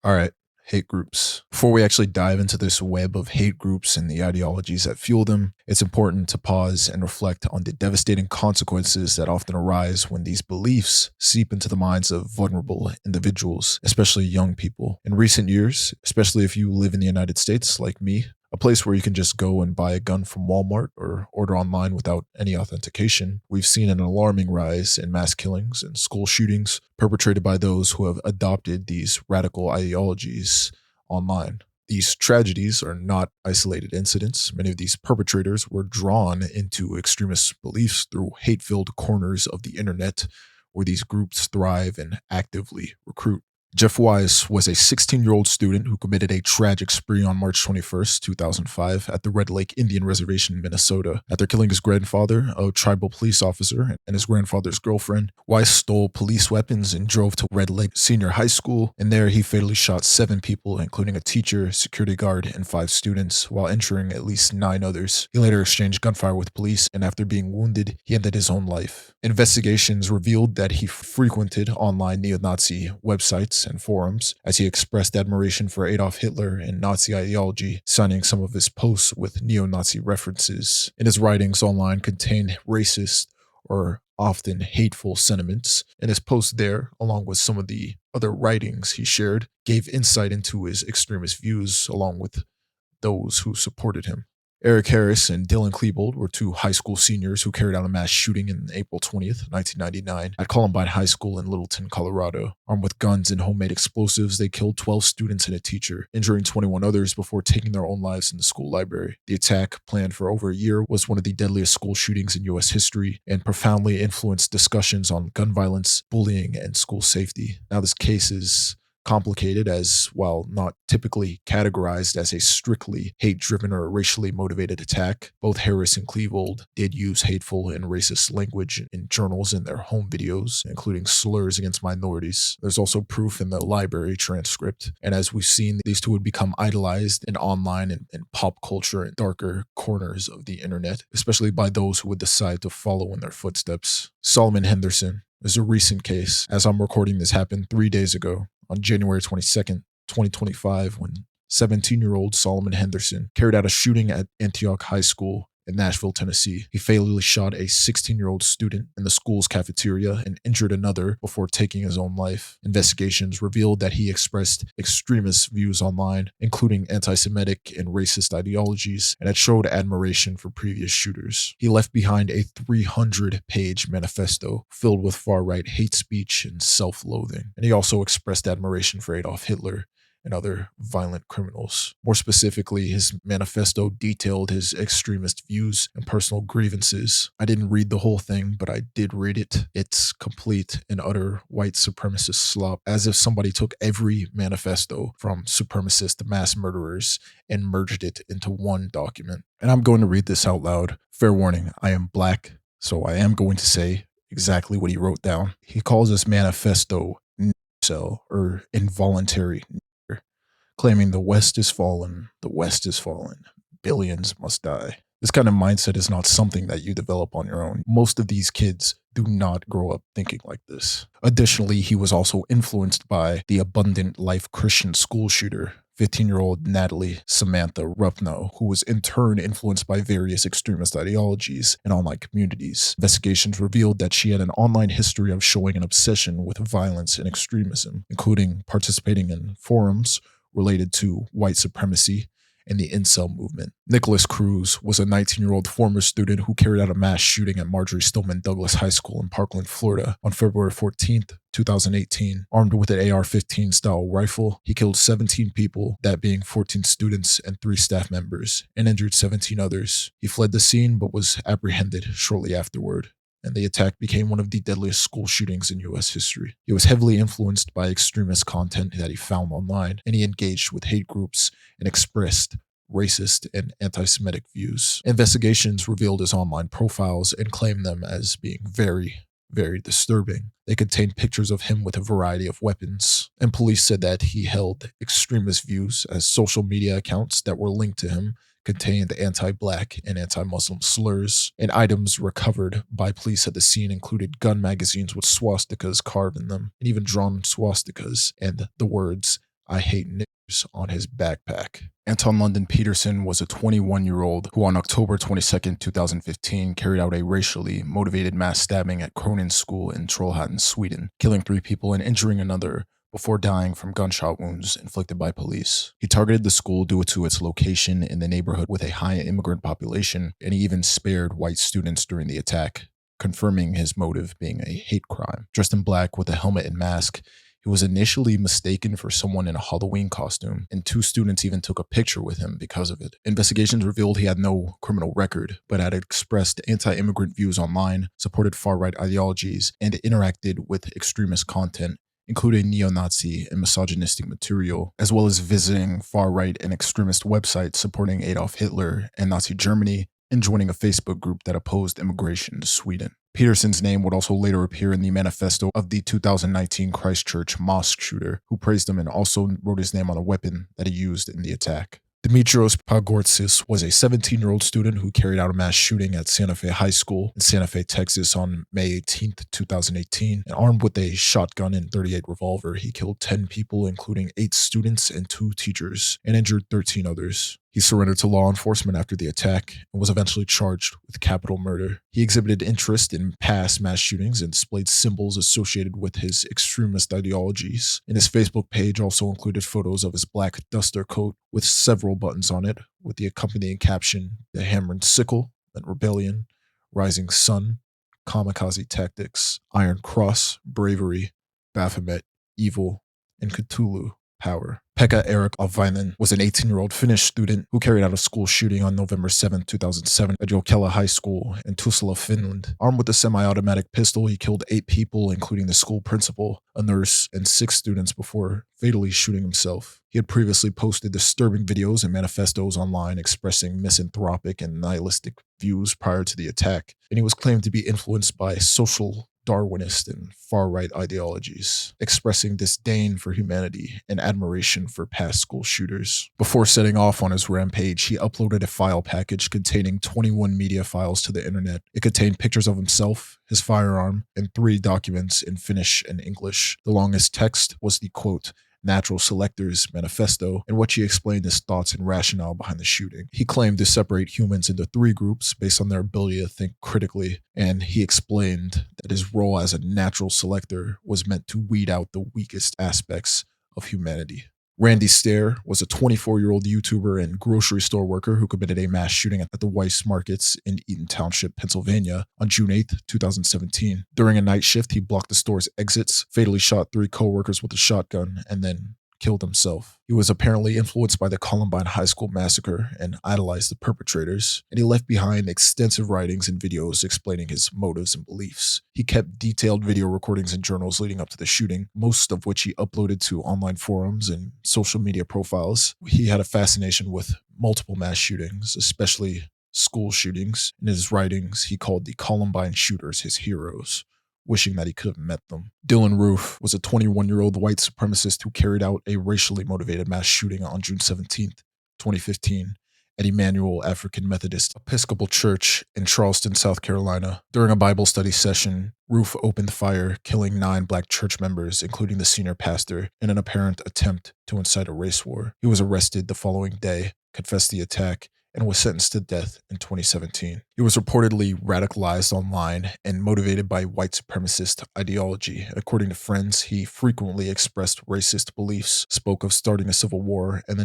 All right, hate groups. Before we actually dive into this web of hate groups and the ideologies that fuel them, it's important to pause and reflect on the devastating consequences that often arise when these beliefs seep into the minds of vulnerable individuals, especially young people. In recent years, especially if you live in the United States like me, a place where you can just go and buy a gun from Walmart or order online without any authentication, we've seen an alarming rise in mass killings and school shootings perpetrated by those who have adopted these radical ideologies online. These tragedies are not isolated incidents. Many of these perpetrators were drawn into extremist beliefs through hate-filled corners of the internet where these groups thrive and actively recruit. Jeff Wise was a 16-year-old student who committed a tragic spree on March 21st, 2005 at the Red Lake Indian Reservation in Minnesota. After killing his grandfather, a tribal police officer, and his grandfather's girlfriend, Wise stole police weapons and drove to Red Lake Senior High School, and there he fatally shot 7 people, including a teacher, security guard, and 5 students, while injuring at least 9 others. He later exchanged gunfire with police, and after being wounded, he ended his own life. Investigations revealed that he frequented online neo-Nazi websites and forums as he expressed admiration for Adolf Hitler and Nazi ideology, signing some of his posts with neo-Nazi references. And his writings online contained racist or often hateful sentiments, and his posts there, along with some of the other writings he shared, gave insight into his extremist views along with those who supported him. Eric Harris and Dylan Klebold were 2 high school seniors who carried out a mass shooting on April 20th, 1999 at Columbine High School in Littleton, Colorado. Armed with guns and homemade explosives, they killed 12 students and a teacher, injuring 21 others before taking their own lives in the school library. The attack, planned for over a year, was one of the deadliest school shootings in U.S. history and profoundly influenced discussions on gun violence, bullying, and school safety. Now, this case is complicated as, while not typically categorized as a strictly hate-driven or racially motivated attack, both Harris and Klebold did use hateful and racist language in journals in their home videos, including slurs against minorities. There's also proof in the library transcript, and as we've seen, these 2 would become idolized in online and pop culture and darker corners of the internet, especially by those who would decide to follow in their footsteps. Solomon Henderson is a recent case. As I'm recording, this happened 3 days ago. On January 22nd, 2025, when 17-year-old Solomon Henderson carried out a shooting at Antioch High School in Nashville, Tennessee. He fatally shot a 16-year-old student in the school's cafeteria and injured another before taking his own life. Investigations revealed that he expressed extremist views online, including anti-Semitic and racist ideologies, and had showed admiration for previous shooters. He left behind a 300-page manifesto filled with far-right hate speech and self-loathing, and he also expressed admiration for Adolf Hitler and other violent criminals. More specifically, his manifesto detailed his extremist views and personal grievances. I didn't read the whole thing, but I did read it. It's complete and utter white supremacist slop, as if somebody took every manifesto from supremacist mass murderers and merged it into one document. And I'm going to read this out loud. Fair warning, I am black, so I am going to say exactly what he wrote down. He calls this manifesto cell or involuntary, claiming the West is fallen, billions must die. This kind of mindset is not something that you develop on your own. Most of these kids do not grow up thinking like this. Additionally, he was also influenced by the Abundant Life Christian school shooter, 15-year-old Natalie Samantha Rupno, who was in turn influenced by various extremist ideologies in online communities. Investigations revealed that she had an online history of showing an obsession with violence and extremism, including participating in forums related to white supremacy and the incel movement. Nicholas Cruz was a 19-year-old former student who carried out a mass shooting at Marjorie Stoneman Douglas High School in Parkland, Florida on February 14th, 2018. Armed with an AR-15 style rifle, he killed 17 people, that being 14 students and 3 staff members, and injured 17 others. He fled the scene but was apprehended shortly afterward, and the attack became one of the deadliest school shootings in U.S. history. He was heavily influenced by extremist content that he found online, and he engaged with hate groups and expressed racist and anti-Semitic views. Investigations revealed his online profiles and claimed them as being very, very disturbing. They contained pictures of him with a variety of weapons, and police said that he held extremist views as social media accounts that were linked to him contained anti-black and anti-Muslim slurs, and items recovered by police at the scene included gun magazines with swastikas carved in them, and even drawn swastikas and the words "I hate niggers" on his backpack. Anton London Peterson was a 21-year-old who on October 22nd, 2015 carried out a racially motivated mass stabbing at Cronin School in Trollhättan, Sweden, killing 3 people and injuring another before dying from gunshot wounds inflicted by police. He targeted the school due to its location in the neighborhood with a high immigrant population, and he even spared white students during the attack, confirming his motive being a hate crime. Dressed in black with a helmet and mask, he was initially mistaken for someone in a Halloween costume, and 2 students even took a picture with him because of it. Investigations revealed he had no criminal record, but had expressed anti-immigrant views online, supported far-right ideologies, and interacted with extremist content, including neo-Nazi and misogynistic material, as well as visiting far-right and extremist websites supporting Adolf Hitler and Nazi Germany, and joining a Facebook group that opposed immigration to Sweden. Peterson's name would also later appear in the manifesto of the 2019 Christchurch mosque shooter, who praised him and also wrote his name on a weapon that he used in the attack. Dimitrios Pagortsis was a 17-year-old student who carried out a mass shooting at Santa Fe High School in Santa Fe, Texas on May 18, 2018. And armed with a shotgun and .38 revolver, he killed 10 people, including 8 students and 2 teachers, and injured 13 others. He surrendered to law enforcement after the attack and was eventually charged with capital murder. He exhibited interest in past mass shootings and displayed symbols associated with his extremist ideologies. And his Facebook page also included photos of his black duster coat with several buttons on it, with the accompanying caption, "The Hammer and Sickle," and "Rebellion," "Rising Sun," "Kamikaze Tactics," "Iron Cross," "Bravery," "Baphomet," "Evil," and "Cthulhu," "Power." Pekka Erik Alvainen was an 18-year-old Finnish student who carried out a school shooting on November 7, 2007 at Jokela High School in Tuusula, Finland. Armed with a semi-automatic pistol, he killed 8 people, including the school principal, a nurse, and 6 students before fatally shooting himself. He had previously posted disturbing videos and manifestos online expressing misanthropic and nihilistic views prior to the attack, and he was claimed to be influenced by social Darwinist and far-right ideologies, expressing disdain for humanity and admiration for past school shooters. Before setting off on his rampage, he uploaded a file package containing 21 media files to the internet. It contained pictures of himself, his firearm, and 3 documents in Finnish and English. The longest text was the quote, "Natural Selector's Manifesto," in which he explained his thoughts and rationale behind the shooting. He claimed to separate humans into 3 groups based on their ability to think critically, and he explained that his role as a natural selector was meant to weed out the weakest aspects of humanity. Randy Stair was a 24-year-old YouTuber and grocery store worker who committed a mass shooting at the Weiss Markets in Eaton Township, Pennsylvania on June 8, 2017. During a night shift, he blocked the store's exits, fatally shot 3 co-workers with a shotgun, and then killed himself. He was apparently influenced by the Columbine High School massacre and idolized the perpetrators, and he left behind extensive writings and videos explaining his motives and beliefs. He kept detailed video recordings and journals leading up to the shooting, most of which he uploaded to online forums and social media profiles. He had a fascination with multiple mass shootings, especially school shootings. In his writings, he called the Columbine shooters his heroes, wishing that he could have met them. Dylan Roof was a 21-year-old white supremacist who carried out a racially motivated mass shooting on June 17, 2015, at Emmanuel African Methodist Episcopal Church in Charleston, South Carolina. During a Bible study session, Roof opened fire, killing 9 black church members, including the senior pastor, in an apparent attempt to incite a race war. He was arrested the following day, confessed the attack, and was sentenced to death in 2017. He was reportedly radicalized online and motivated by white supremacist ideology. According to friends, he frequently expressed racist beliefs, spoke of starting a civil war, and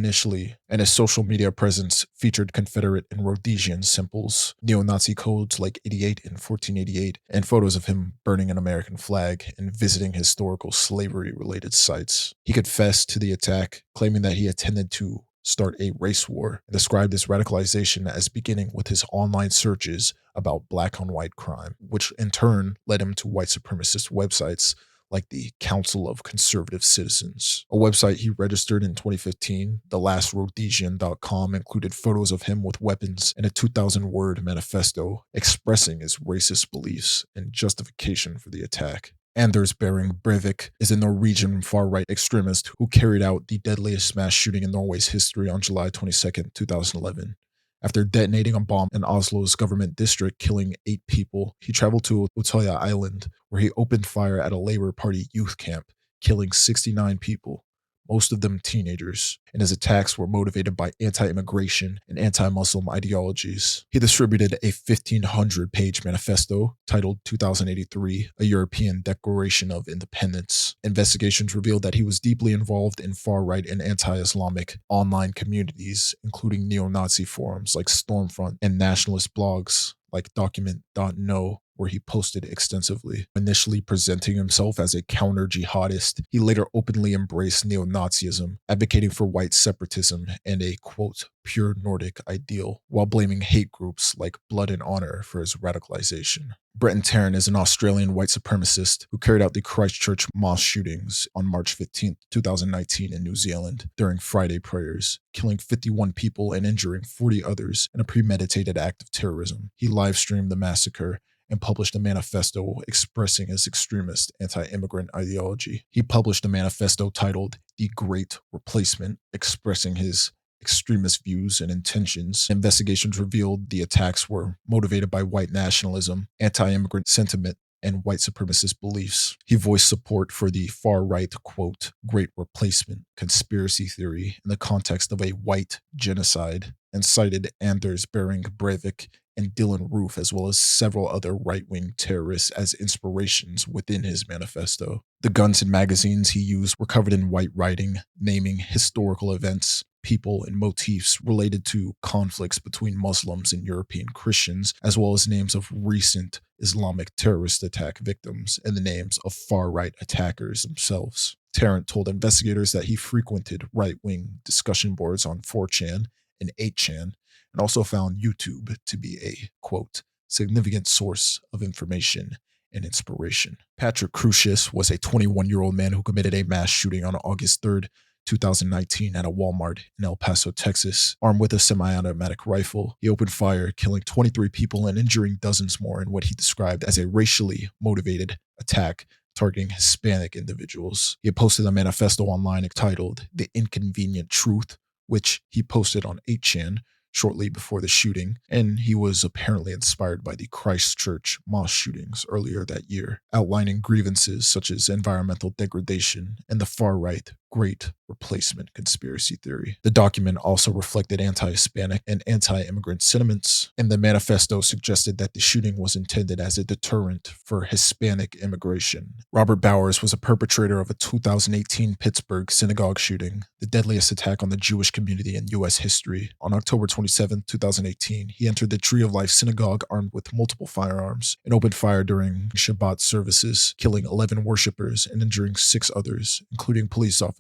his social media presence featured Confederate and Rhodesian symbols, neo-Nazi codes like 88 and 1488, and photos of him burning an American flag and visiting historical slavery-related sites. He confessed to the attack, claiming that he intended to start a race war, and described his radicalization as beginning with his online searches about black on white crime, which in turn led him to white supremacist websites like the Council of Conservative Citizens, a website he registered in 2015. TheLastRhodesian.com included photos of him with weapons and a 2,000-word manifesto expressing his racist beliefs and justification for the attack. Anders Behring Breivik is a Norwegian far-right extremist who carried out the deadliest mass shooting in Norway's history on July 22, 2011. After detonating a bomb in Oslo's government district, killing 8 people, he traveled to Utøya Island, where he opened fire at a Labour Party youth camp, killing 69 people. most of them teenagers, and his attacks were motivated by anti-immigration and anti-Muslim ideologies. He distributed a 1,500-page manifesto titled 2083, A European Declaration of Independence. Investigations revealed that he was deeply involved in far-right and anti-Islamic online communities, including neo-Nazi forums like Stormfront and nationalist blogs like Document.no, where he posted extensively. Initially presenting himself as a counter-jihadist, he later openly embraced neo-Nazism, advocating for white separatism and a, quote, pure Nordic ideal, while blaming hate groups like Blood and Honor for his radicalization. Breton Tarrant is an Australian white supremacist who carried out the Christchurch mosque shootings on March 15, 2019 in New Zealand during Friday prayers, killing 51 people and injuring 40 others in a premeditated act of terrorism. He live-streamed the massacre and published a manifesto expressing his extremist anti-immigrant ideology. He published a manifesto titled The Great Replacement, expressing his extremist views and intentions. Investigations revealed the attacks were motivated by white nationalism, anti-immigrant sentiment, and white supremacist beliefs. He voiced support for the far-right, quote, Great Replacement conspiracy theory in the context of a white genocide, and cited Anders Behring Breivik and Dylan Roof, as well as several other right-wing terrorists as inspirations within his manifesto. The guns and magazines he used were covered in white writing, naming historical events, people, and motifs related to conflicts between Muslims and European Christians, as well as names of recent Islamic terrorist attack victims and the names of far-right attackers themselves. Tarrant told investigators that he frequented right-wing discussion boards on 4chan and 8chan, and also found YouTube to be a, quote, significant source of information and inspiration. Patrick Crucius was a 21-year-old man who committed a mass shooting on August 3rd, 2019 at a Walmart in El Paso, Texas. Armed with a semi-automatic rifle, he opened fire, killing 23 people and injuring dozens more in what he described as a racially motivated attack targeting Hispanic individuals. He had posted a manifesto online entitled The Inconvenient Truth, which he posted on 8chan shortly before the shooting, and he was apparently inspired by the Christchurch mosque shootings earlier that year, outlining grievances such as environmental degradation and the far-right Great Replacement conspiracy theory. The document also reflected anti-Hispanic and anti-immigrant sentiments, and the manifesto suggested that the shooting was intended as a deterrent for Hispanic immigration. Robert Bowers was a perpetrator of a 2018 Pittsburgh synagogue shooting, the deadliest attack on the Jewish community in U.S. history. On October 27, 2018, he entered the Tree of Life synagogue armed with multiple firearms and opened fire during Shabbat services, killing 11 worshippers and injuring 6 others, including police officers.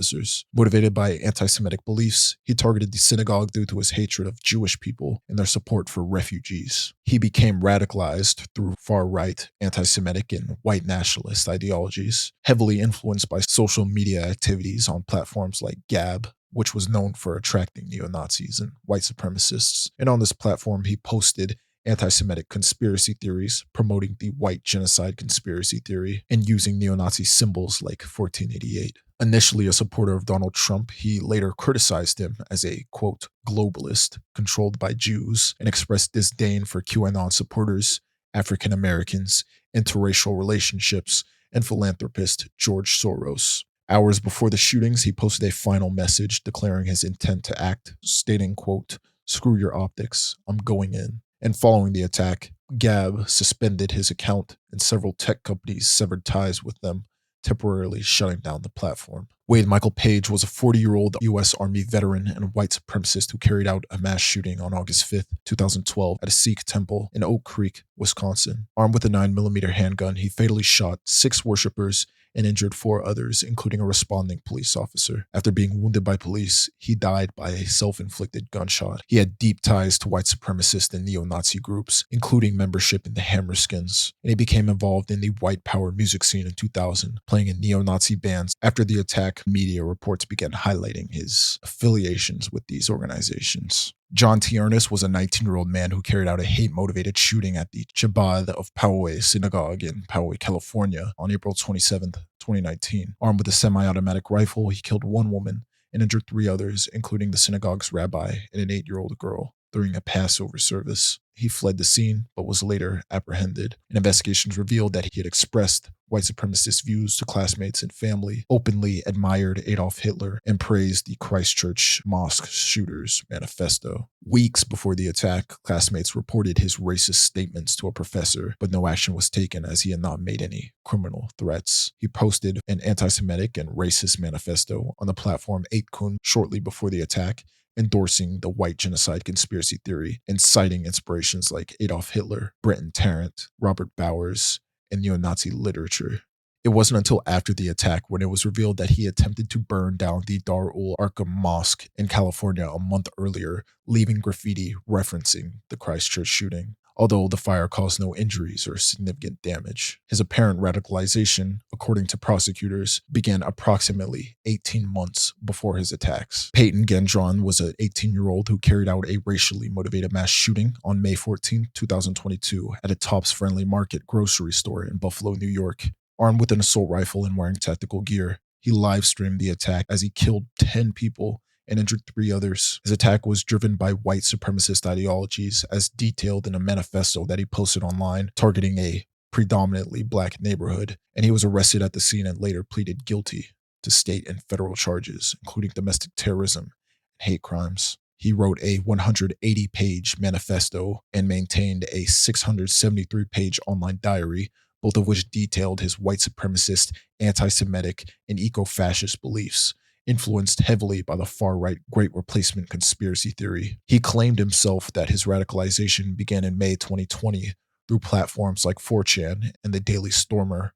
Motivated by anti-Semitic beliefs, he targeted the synagogue due to his hatred of Jewish people and their support for refugees. He became radicalized through far-right, anti-Semitic, and white nationalist ideologies, heavily influenced by social media activities on platforms like Gab, which was known for attracting neo-Nazis and white supremacists. And on this platform, he posted anti-Semitic conspiracy theories, promoting the white genocide conspiracy theory, and using neo-Nazi symbols like 1488. Initially a supporter of Donald Trump, he later criticized him as a, quote, globalist controlled by Jews, and expressed disdain for QAnon supporters, African Americans, interracial relationships, and philanthropist George Soros. Hours before the shootings, he posted a final message declaring his intent to act, stating, quote, screw your optics, I'm going in. And following the attack, Gab suspended his account and several tech companies severed ties with them, temporarily shutting down the platform. Wade Michael Page was a 40-year-old U.S. Army veteran and white supremacist who carried out a mass shooting on August 5th, 2012 at a Sikh temple in Oak Creek, Wisconsin. Armed with a 9mm handgun, he fatally shot 6 worshippers and injured 4 others, including a responding police officer. After being wounded by police, he died by a self-inflicted gunshot. He had deep ties to white supremacist and neo-Nazi groups, including membership in the Hammerskins, and he became involved in the white power music scene in 2000, playing in neo-Nazi bands. After the attack, media reports began highlighting his affiliations with these organizations. John T. Ernest was a 19-year-old man who carried out a hate-motivated shooting at the Chabad of Poway Synagogue in Poway, California on April 27, 2019. Armed with a semi-automatic rifle, he killed 1 woman and injured 3 others, including the synagogue's rabbi and an 8-year-old girl, during a Passover service. He fled the scene, but was later apprehended. And investigations revealed that he had expressed white supremacist views to classmates and family, openly admired Adolf Hitler, and praised the Christchurch mosque shooters manifesto. Weeks before the attack, classmates reported his racist statements to a professor, but no action was taken as he had not made any criminal threats. He posted an anti-Semitic and racist manifesto on the platform 8kun shortly before the attack, endorsing the white genocide conspiracy theory and citing inspirations like Adolf Hitler, Brenton Tarrant, Robert Bowers, and neo-Nazi literature. It wasn't until after the attack when it was revealed that he attempted to burn down the Dar ul Arqam Mosque in California a month earlier, leaving graffiti referencing the Christchurch shooting. Although the fire caused no injuries or significant damage. His apparent radicalization, according to prosecutors, began approximately 18 months before his attacks. Peyton Gendron was an 18-year-old who carried out a racially motivated mass shooting on May 14, 2022 at a Tops Friendly Market grocery store in Buffalo, New York. Armed with an assault rifle and wearing tactical gear, he live-streamed the attack as he killed 10 people and injured 3 others. His attack was driven by white supremacist ideologies as detailed in a manifesto that he posted online targeting a predominantly black neighborhood, and he was arrested at the scene and later pleaded guilty to state and federal charges, including domestic terrorism and hate crimes. He wrote a 180-page manifesto and maintained a 673-page online diary, both of which detailed his white supremacist, anti-Semitic, and eco-fascist beliefs, influenced heavily by the far-right Great Replacement conspiracy theory. He claimed himself that his radicalization began in May 2020 through platforms like 4chan and the Daily Stormer,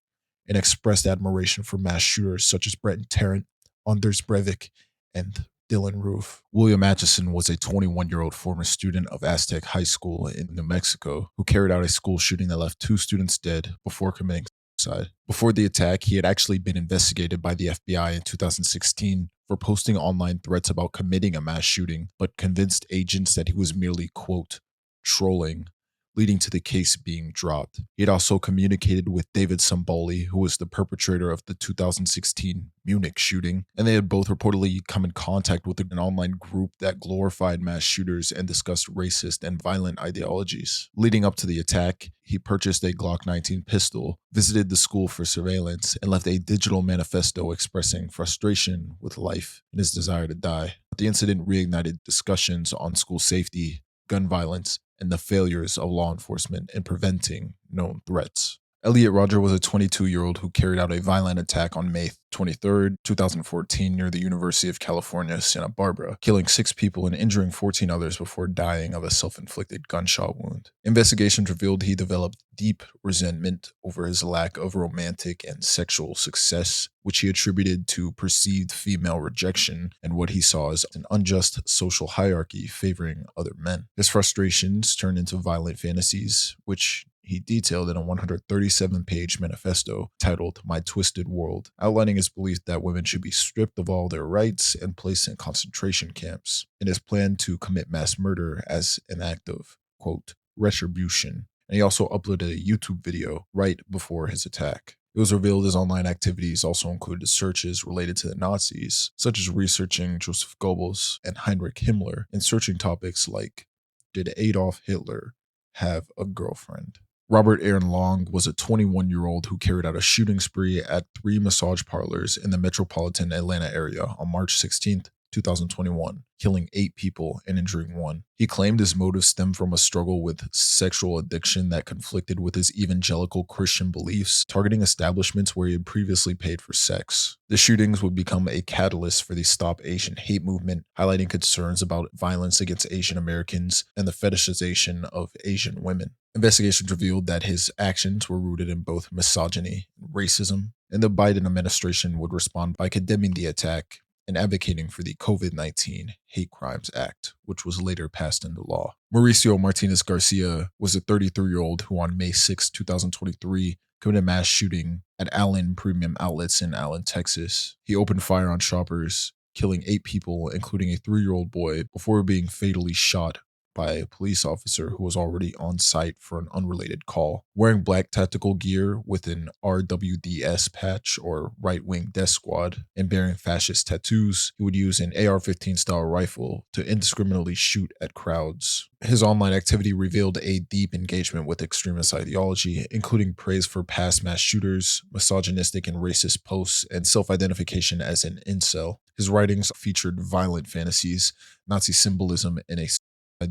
and expressed admiration for mass shooters such as Brenton Tarrant, Anders Breivik, and Dylan Roof. William Atchison was a 21-year-old former student of Aztec High School in New Mexico who carried out a school shooting that left 2 students dead before committing suicide. Before the attack, he had actually been investigated by the FBI in 2016 for posting online threats about committing a mass shooting, but convinced agents that he was merely, quote, trolling, leading to the case being dropped. He had also communicated with David Samboli, who was the perpetrator of the 2016 Munich shooting, and they had both reportedly come in contact with an online group that glorified mass shooters and discussed racist and violent ideologies. Leading up to the attack, he purchased a Glock 19 pistol, visited the school for surveillance, and left a digital manifesto expressing frustration with life and his desire to die. The incident reignited discussions on school safety, gun violence, and the failures of law enforcement in preventing known threats. Elliot Rodger was a 22-year-old who carried out a violent attack on May 23, 2014 near the University of California, Santa Barbara, killing 6 people and injuring 14 others before dying of a self-inflicted gunshot wound. Investigations revealed he developed deep resentment over his lack of romantic and sexual success, which he attributed to perceived female rejection and what he saw as an unjust social hierarchy favoring other men. His frustrations turned into violent fantasies, which he detailed in a 137-page manifesto titled My Twisted World, outlining his belief that women should be stripped of all their rights and placed in concentration camps, and his plan to commit mass murder as an act of, quote, retribution. And he also uploaded a YouTube video right before his attack. It was revealed his online activities also included searches related to the Nazis, such as researching Joseph Goebbels and Heinrich Himmler, and searching topics like, did Adolf Hitler have a girlfriend? Robert Aaron Long was a 21-year-old who carried out a shooting spree at 3 massage parlors in the metropolitan Atlanta area on March 16, 2021, killing 8 people and injuring 1. He claimed his motive stemmed from a struggle with sexual addiction that conflicted with his evangelical Christian beliefs, targeting establishments where he had previously paid for sex. The shootings would become a catalyst for the Stop Asian Hate movement, highlighting concerns about violence against Asian Americans and the fetishization of Asian women. Investigations revealed that his actions were rooted in both misogyny and racism, and the Biden administration would respond by condemning the attack and advocating for the COVID-19 Hate Crimes Act, which was later passed into law. Mauricio Martinez Garcia was a 33-year-old who on May 6, 2023, committed a mass shooting at Allen Premium Outlets in Allen, Texas. He opened fire on shoppers, killing 8 people, including a 3-year-old boy, before being fatally shot by a police officer who was already on site for an unrelated call. Wearing black tactical gear with an RWDS patch, or Right Wing Death Squad, and bearing fascist tattoos, he would use an AR-15 style rifle to indiscriminately shoot at crowds. His online activity revealed a deep engagement with extremist ideology, including praise for past mass shooters, misogynistic and racist posts, and self-identification as an incel. His writings featured violent fantasies, Nazi symbolism, and a side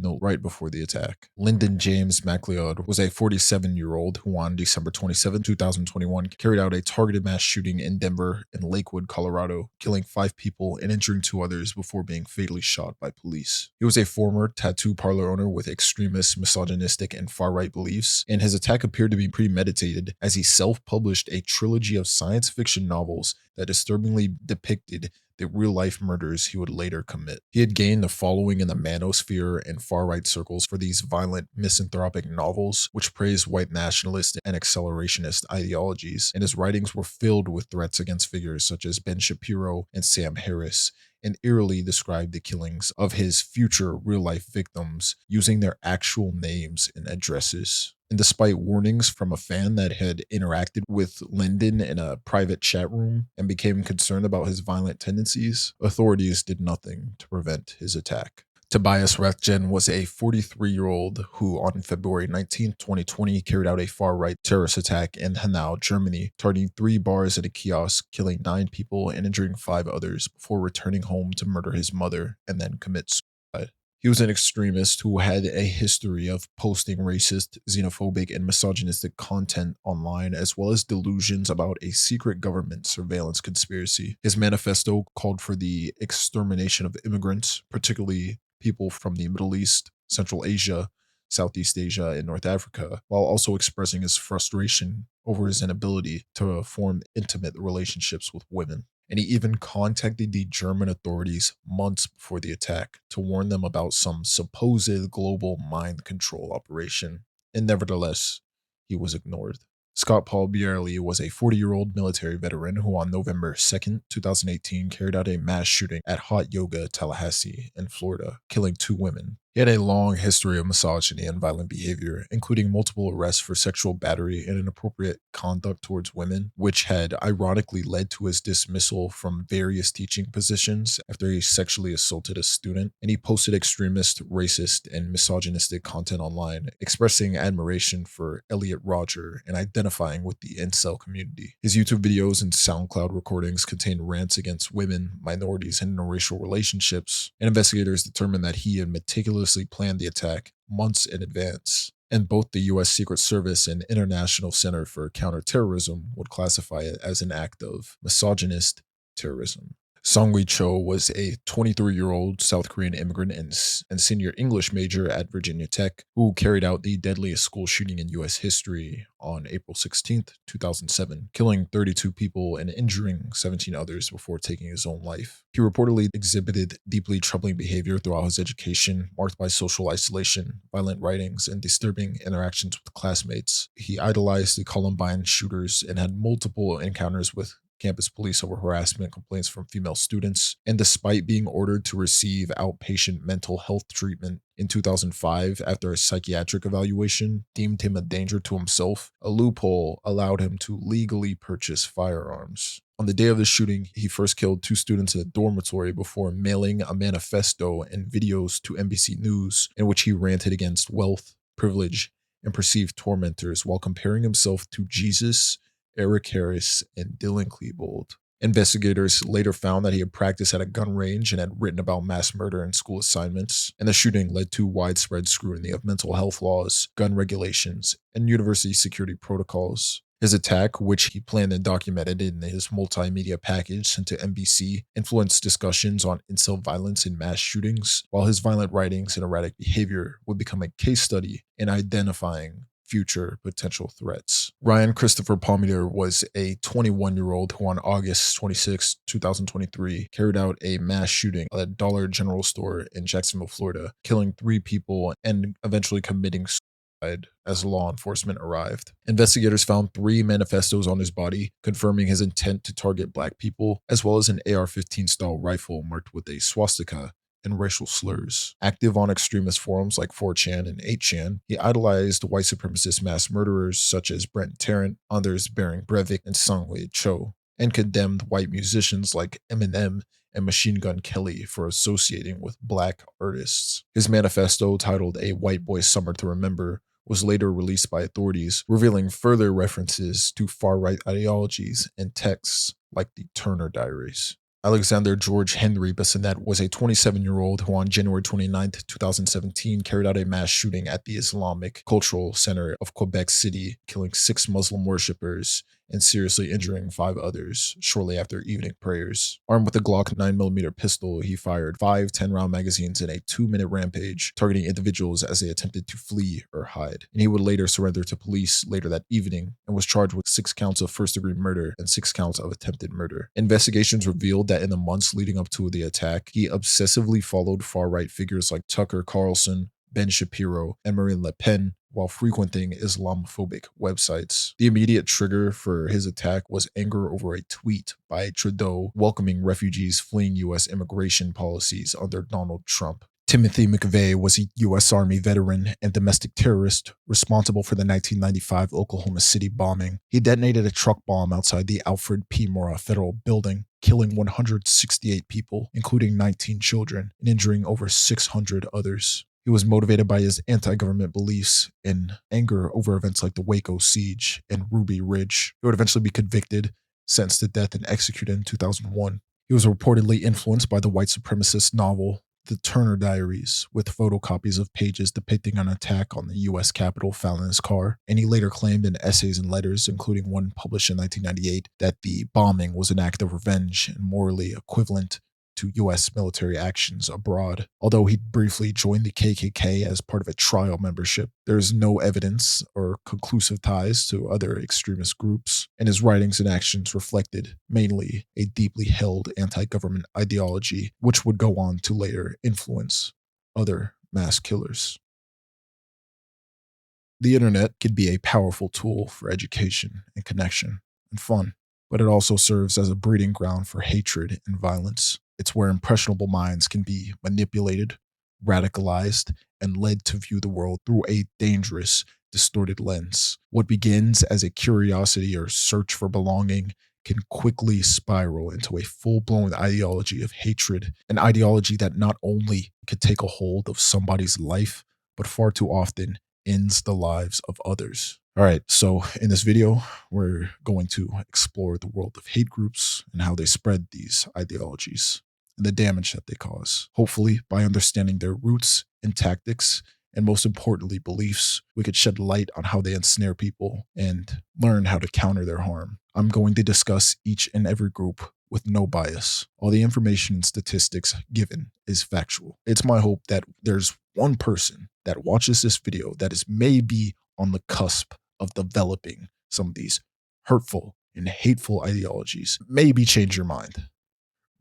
note right before the attack. Lyndon James MacLeod was a 47-year-old who on December 27, 2021 carried out a targeted mass shooting in Denver and Lakewood, Colorado, killing 5 people and injuring 2 others before being fatally shot by police. He was a former tattoo parlor owner with extremist, misogynistic, and far-right beliefs, and his attack appeared to be premeditated as he self-published a trilogy of science fiction novels that disturbingly depicted the real-life murders he would later commit. He had gained a following in the manosphere and far-right circles for these violent, misanthropic novels, which praised white nationalist and accelerationist ideologies, and his writings were filled with threats against figures such as Ben Shapiro and Sam Harris, and eerily described the killings of his future real-life victims using their actual names and addresses. And despite warnings from a fan that had interacted with Lyndon in a private chat room and became concerned about his violent tendencies, authorities did nothing to prevent his attack. Tobias Rathjen was a 43-year-old who on February 19, 2020 carried out a far-right terrorist attack in Hanau, Germany, targeting 3 bars at a kiosk, killing 9 people and injuring 5 others before returning home to murder his mother and then commit suicide. He was an extremist who had a history of posting racist, xenophobic, and misogynistic content online, as well as delusions about a secret government surveillance conspiracy. His manifesto called for the extermination of immigrants, particularly people from the Middle East, Central Asia, Southeast Asia, and North Africa, while also expressing his frustration over his inability to form intimate relationships with women. And he even contacted the German authorities months before the attack to warn them about some supposed global mind control operation. And nevertheless, he was ignored. Scott Paul Bierley was a 40-year-old military veteran who on November 2nd, 2018 carried out a mass shooting at Hot Yoga, Tallahassee, in Florida, killing 2 women. He had a long history of misogyny and violent behavior, including multiple arrests for sexual battery and inappropriate conduct towards women, which had ironically led to his dismissal from various teaching positions after he sexually assaulted a student. And he posted extremist, racist, and misogynistic content online, expressing admiration for Elliot Rodger and identifying with the incel community. His YouTube videos and SoundCloud recordings contained rants against women, minorities, and interracial relationships, and investigators determined that he had meticulously planned the attack months in advance. And both the U.S. Secret Service and International Center for Counterterrorism would classify it as an act of misogynist terrorism. Songwi Cho was a 23-year-old South Korean immigrant and senior English major at Virginia Tech who carried out the deadliest school shooting in U.S. history on April 16, 2007, killing 32 people and injuring 17 others before taking his own life. He reportedly exhibited deeply troubling behavior throughout his education, marked by social isolation, violent writings, and disturbing interactions with classmates. He idolized the Columbine shooters and had multiple encounters with campus police over harassment complaints from female students, and despite being ordered to receive outpatient mental health treatment in 2005 after a psychiatric evaluation deemed him a danger to himself, a loophole allowed him to legally purchase firearms. On the day of the shooting, he first killed 2 students in a dormitory before mailing a manifesto and videos to NBC News in which he ranted against wealth, privilege, and perceived tormentors while comparing himself to Jesus, Eric Harris, and Dylan Klebold. Investigators later found that he had practiced at a gun range and had written about mass murder in school assignments, and the shooting led to widespread scrutiny of mental health laws, gun regulations, and university security protocols. His attack, which he planned and documented in his multimedia package sent to NBC, influenced discussions on incel violence and mass shootings, while his violent writings and erratic behavior would become a case study in identifying future potential threats. Ryan Christopher Palmier was a 21-year-old who on August 26, 2023, carried out a mass shooting at a Dollar General store in Jacksonville, Florida, killing 3 people and eventually committing suicide as law enforcement arrived. Investigators found 3 manifestos on his body, confirming his intent to target Black people, as well as an AR-15 style rifle marked with a swastika and racial slurs. Active on extremist forums like 4chan and 8chan, he idolized white supremacist mass murderers such as Brent Tarrant, Anders Behring Breivik, and Sungwei Cho, and condemned white musicians like Eminem and Machine Gun Kelly for associating with black artists. His manifesto, titled A White Boy Summer to Remember, was later released by authorities, revealing further references to far-right ideologies and texts like the Turner Diaries. Alexander George Henry Bissonnette was a 27-year-old who on January 29, 2017 carried out a mass shooting at the Islamic Cultural Center of Quebec City, killing 6 Muslim worshippers and seriously injuring 5 others shortly after evening prayers. Armed with a Glock 9mm pistol, he fired 5 10-round magazines in a 2-minute rampage, targeting individuals as they attempted to flee or hide. And he would later surrender to police later that evening and was charged with 6 counts of first-degree murder and 6 counts of attempted murder. Investigations revealed that in the months leading up to the attack, he obsessively followed far-right figures like Tucker Carlson, Ben Shapiro, and Marine Le Pen while frequenting Islamophobic websites. The immediate trigger for his attack was anger over a tweet by Trudeau welcoming refugees fleeing U.S. immigration policies under Donald Trump. Timothy McVeigh was a U.S. Army veteran and domestic terrorist responsible for the 1995 Oklahoma City bombing. He detonated a truck bomb outside the Alfred P. Murrah Federal Building, killing 168 people, including 19 children, and injuring over 600 others. He was motivated by his anti-government beliefs and anger over events like the Waco Siege and Ruby Ridge. He would eventually be convicted, sentenced to death, and executed in 2001. He was reportedly influenced by the white supremacist novel The Turner Diaries, with photocopies of pages depicting an attack on the U.S. Capitol found in his car, and he later claimed in essays and letters, including one published in 1998, that the bombing was an act of revenge and morally equivalent to U.S. military actions abroad. Although he briefly joined the KKK as part of a trial membership, there is no evidence or conclusive ties to other extremist groups, and his writings and actions reflected mainly a deeply held anti-government ideology, which would go on to later influence other mass killers. The internet could be a powerful tool for education and connection and fun, but it also serves as a breeding ground for hatred and violence. It's where impressionable minds can be manipulated, radicalized, and led to view the world through a dangerous, distorted lens. What begins as a curiosity or search for belonging can quickly spiral into a full-blown ideology of hatred, an ideology that not only could take a hold of somebody's life, but far too often ends the lives of others. All right, so in this video, we're going to explore the world of hate groups and how they spread these ideologies and the damage that they cause. Hopefully, by understanding their roots and tactics, and most importantly, beliefs, we could shed light on how they ensnare people and learn how to counter their harm. I'm going to discuss each and every group with no bias. All the information and statistics given is factual. It's my hope that there's one person that watches this video that is maybe on the cusp of developing some of these hurtful and hateful ideologies. Maybe change your mind.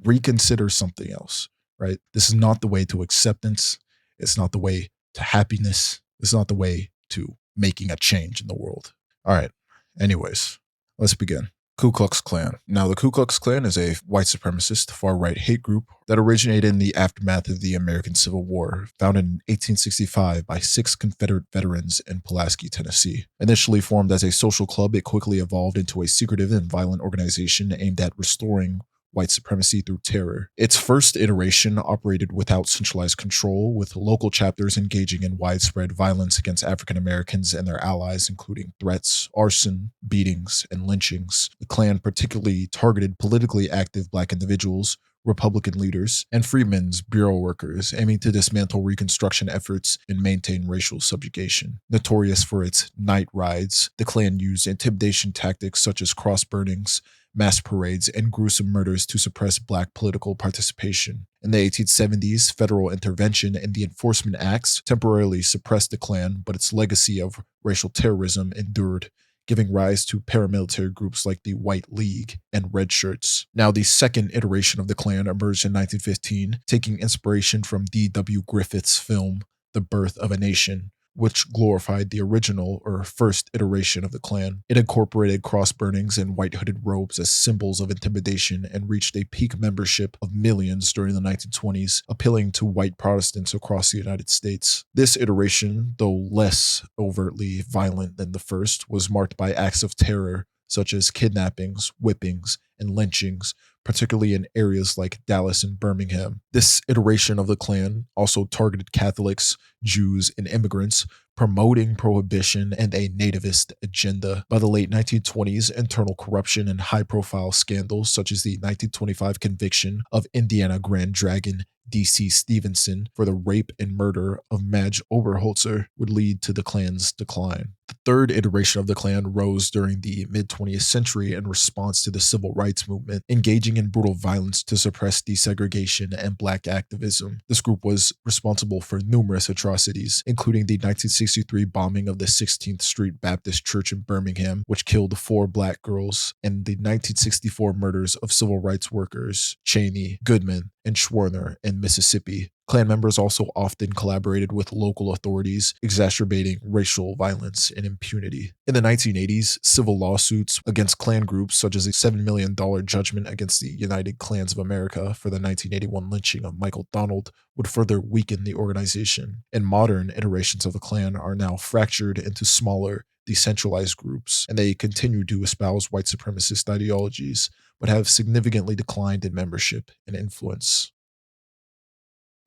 Reconsider something else, right? This is not the way to acceptance. It's not the way to happiness. It's not the way to making a change in the world. All right. Anyways, let's begin. Ku Klux Klan. Now, the Ku Klux Klan is a white supremacist, far-right hate group that originated in the aftermath of the American Civil War, founded in 1865 by 6 Confederate veterans in Pulaski, Tennessee. Initially formed as a social club, it quickly evolved into a secretive and violent organization aimed at restoring white supremacy through terror. Its first iteration operated without centralized control, with local chapters engaging in widespread violence against African Americans and their allies, including threats, arson, beatings, and lynchings. The Klan particularly targeted politically active black individuals, Republican leaders, and Freedmen's Bureau workers, aiming to dismantle Reconstruction efforts and maintain racial subjugation. Notorious for its night rides, the Klan used intimidation tactics such as cross burnings, mass parades, and gruesome murders to suppress black political participation. In the 1870s, federal intervention and the Enforcement Acts temporarily suppressed the Klan, but its legacy of racial terrorism endured, giving rise to paramilitary groups like the White League and Red Shirts. Now, the second iteration of the Klan emerged in 1915, taking inspiration from D.W. Griffith's film, The Birth of a Nation, which glorified the original or first iteration of the Klan. It incorporated cross burnings and white hooded robes as symbols of intimidation and reached a peak membership of millions during the 1920s, appealing to white Protestants across the United States. This iteration, though less overtly violent than the first, was marked by acts of terror such as kidnappings, whippings, and lynchings, particularly in areas like Dallas and Birmingham. This iteration of the Klan also targeted Catholics, Jews, and immigrants, promoting prohibition and a nativist agenda. By the late 1920s, internal corruption and high-profile scandals, such as the 1925 conviction of Indiana Grand Dragon D.C. Stevenson for the rape and murder of Madge Oberholzer, would lead to the Klan's decline. The third iteration of the Klan rose during the mid-20th century in response to the civil rights movement, engaging in brutal violence to suppress desegregation and black activism. This group was responsible for numerous atrocities, including the 1963 bombing of the 16th Street Baptist Church in Birmingham, which killed 4 black girls, and the 1964 murders of civil rights workers Cheney, Goodman, and Schwerner in Mississippi. Klan members also often collaborated with local authorities, exacerbating racial violence and impunity. In the 1980s, civil lawsuits against Klan groups, such as a $7 million judgment against the United Klans of America for the 1981 lynching of Michael Donald, would further weaken the organization. And modern iterations of the Klan are now fractured into smaller, decentralized groups, and they continue to espouse white supremacist ideologies, but have significantly declined in membership and influence.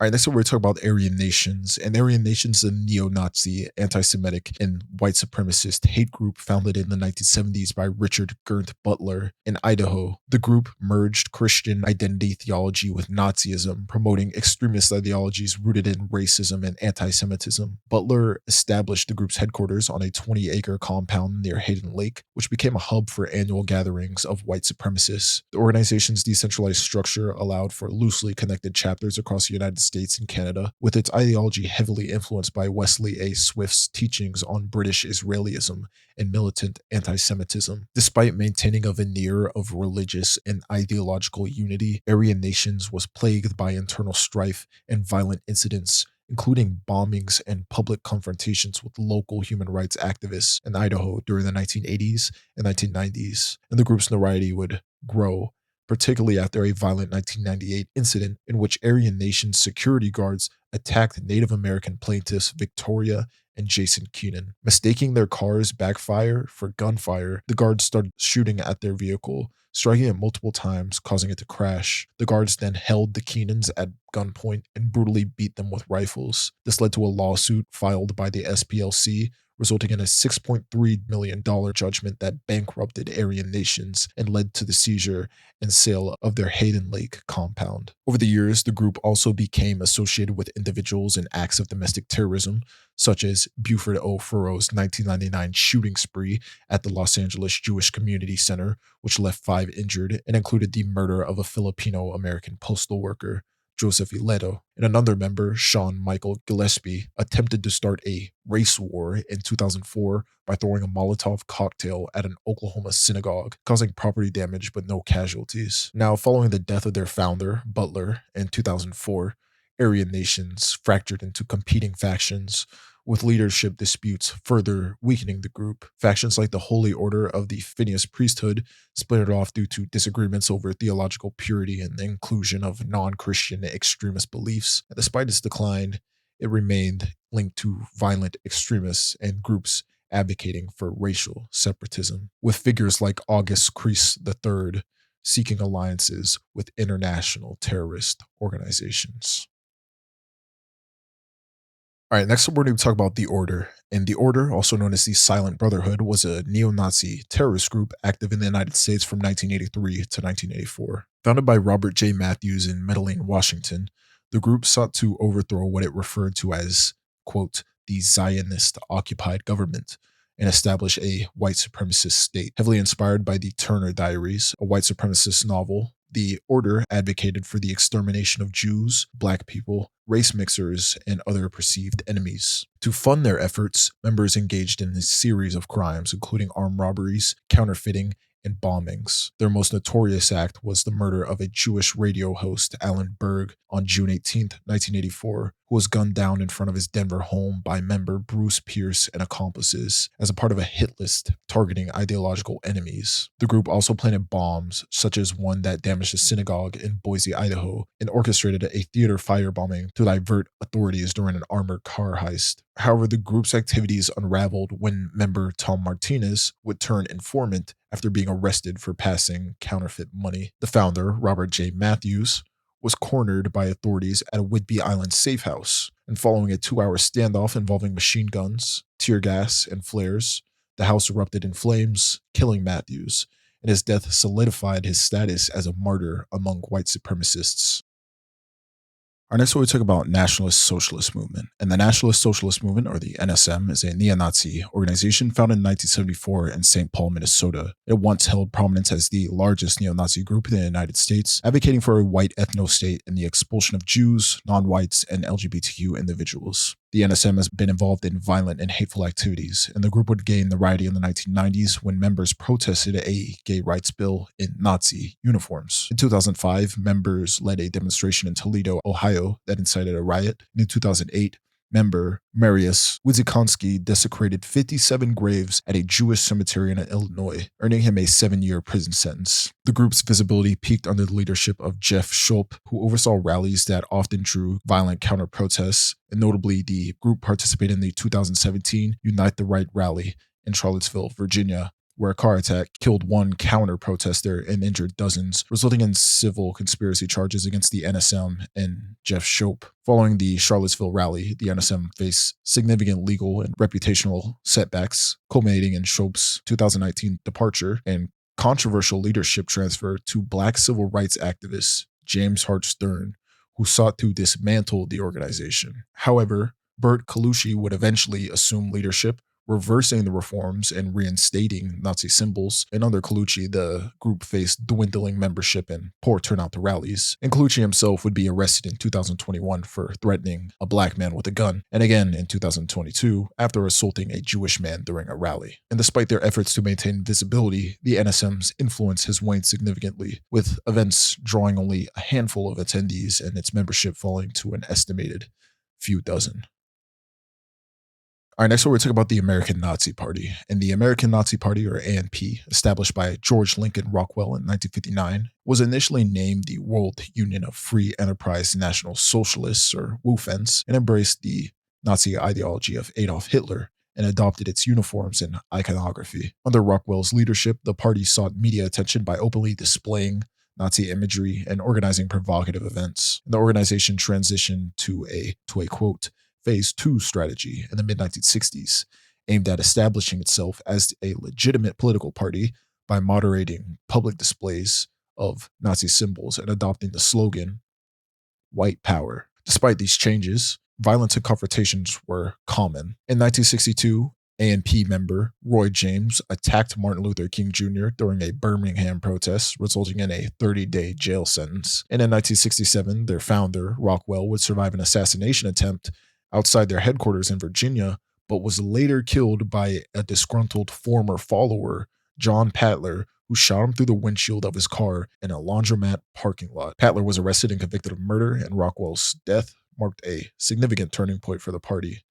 All right, next up, we're talking about Aryan Nations. And Aryan Nations is a neo-Nazi, anti-Semitic, and white supremacist hate group founded in the 1970s by Richard Gerndt Butler in Idaho. The group merged Christian identity theology with Nazism, promoting extremist ideologies rooted in racism and anti-Semitism. Butler established the group's headquarters on a 20-acre compound near Hayden Lake, which became a hub for annual gatherings of white supremacists. The organization's decentralized structure allowed for loosely connected chapters across the United States and Canada, with its ideology heavily influenced by Wesley A. Swift's teachings on British Israelism and militant anti-Semitism. Despite maintaining a veneer of religious and ideological unity, Aryan Nations was plagued by internal strife and violent incidents, including bombings and public confrontations with local human rights activists in Idaho during the 1980s and 1990s. And the group's notoriety would grow, particularly after a violent 1998 incident in which Aryan Nations security guards attacked Native American plaintiffs Victoria and Jason Keenan. Mistaking their car's backfire for gunfire, the guards started shooting at their vehicle, striking it multiple times, causing it to crash. The guards then held the Keenans at gunpoint and brutally beat them with rifles. This led to a lawsuit filed by the SPLC, resulting in a $6.3 million judgment that bankrupted Aryan Nations and led to the seizure and sale of their Hayden Lake compound. Over the years, the group also became associated with individuals in acts of domestic terrorism, such as Buford O. Furrow's 1999 shooting spree at the Los Angeles Jewish Community Center, which left 5 injured and included the murder of a Filipino-American postal worker, Joseph Ileto, and another member, Sean Michael Gillespie, attempted to start a race war in 2004 by throwing a Molotov cocktail at an Oklahoma synagogue, causing property damage but no casualties. Now, following the death of their founder, Butler, in 2004, Aryan Nations fractured into competing factions, with leadership disputes further weakening the group. Factions like the Holy Order of the Phineas Priesthood splintered off due to disagreements over theological purity and the inclusion of non-Christian extremist beliefs. And despite its decline, it remained linked to violent extremists and groups advocating for racial separatism, with figures like August Kreis III seeking alliances with international terrorist organizations. All right, next up, we're going to talk about The Order. And The Order, also known as the Silent Brotherhood, was a neo-Nazi terrorist group active in the United States from 1983 to 1984. Founded by Robert J. Matthews in Medellin, Washington, the group sought to overthrow what it referred to as, quote, the Zionist-occupied government, and establish a white supremacist state. Heavily inspired by the Turner Diaries, a white supremacist novel, The Order advocated for the extermination of Jews, black people, race mixers, and other perceived enemies. To fund their efforts, members engaged in a series of crimes, including armed robberies, counterfeiting, in bombings. Their most notorious act was the murder of a Jewish radio host, Alan Berg, on June 18, 1984, who was gunned down in front of his Denver home by member Bruce Pierce and accomplices as a part of a hit list targeting ideological enemies. The group also planted bombs, such as one that damaged a synagogue in Boise, Idaho, and orchestrated a theater firebombing to divert authorities during an armored car heist. However, the group's activities unraveled when member Tom Martinez would turn informant after being arrested for passing counterfeit money. The founder, Robert J. Matthews, was cornered by authorities at a Whidbey Island safe house, and following a 2-hour standoff involving machine guns, tear gas, and flares, the house erupted in flames, killing Matthews, and his death solidified his status as a martyr among white supremacists. Our next one we talk about Nationalist Socialist Movement. And the Nationalist Socialist Movement, or the NSM, is a neo-Nazi organization founded in 1974 in St. Paul, Minnesota. It once held prominence as the largest neo-Nazi group in the United States, advocating for a white ethno-state and the expulsion of Jews, non-whites, and LGBTQ individuals. The NSM has been involved in violent and hateful activities, and the group would gain notoriety in the 1990s when members protested a gay rights bill in Nazi uniforms. In 2005, members led a demonstration in Toledo, Ohio that incited a riot. And in 2008, member Mariusz Wojciechowski desecrated 57 graves at a Jewish cemetery in Illinois, earning him a 7-year prison sentence. The group's visibility peaked under the leadership of Jeff Schulp, who oversaw rallies that often drew violent counter-protests, and notably the group participated in the 2017 Unite the Right rally in Charlottesville, Virginia, where a car attack killed one counter-protester and injured dozens, resulting in civil conspiracy charges against the NSM and Jeff Schoep. Following the Charlottesville rally, the NSM faced significant legal and reputational setbacks, culminating in Schoep's 2019 departure and controversial leadership transfer to Black civil rights activist James Hart Stern, who sought to dismantle the organization. However, Bert Colucci would eventually assume leadership, reversing the reforms and reinstating Nazi symbols. And under Colucci, the group faced dwindling membership and poor turnout to rallies. And Colucci himself would be arrested in 2021 for threatening a black man with a gun, and again in 2022 after assaulting a Jewish man during a rally. And despite their efforts to maintain visibility, the NSM's influence has waned significantly, with events drawing only a handful of attendees and its membership falling to an estimated few dozen. All right, next we're talking about the American Nazi Party. And the American Nazi Party, or ANP, established by George Lincoln Rockwell in 1959, was initially named the World Union of Free Enterprise National Socialists, or WUFENS, and embraced the Nazi ideology of Adolf Hitler and adopted its uniforms and iconography. Under Rockwell's leadership, the party sought media attention by openly displaying Nazi imagery and organizing provocative events. And the organization transitioned to a quote, Phase 2 strategy in the mid-1960s, aimed at establishing itself as a legitimate political party by moderating public displays of Nazi symbols and adopting the slogan, White Power. Despite these changes, violence and confrontations were common. In 1962, ANP member Roy James attacked Martin Luther King Jr. during a Birmingham protest, resulting in a 30-day jail sentence. And in 1967, their founder, Rockwell, would survive an assassination attempt outside their headquarters in Virginia, but was later killed by a disgruntled former follower, John Patler, who shot him through the windshield of his car in a laundromat parking lot. Patler was arrested and convicted of murder, and Rockwell's death marked a significant turning point for the party.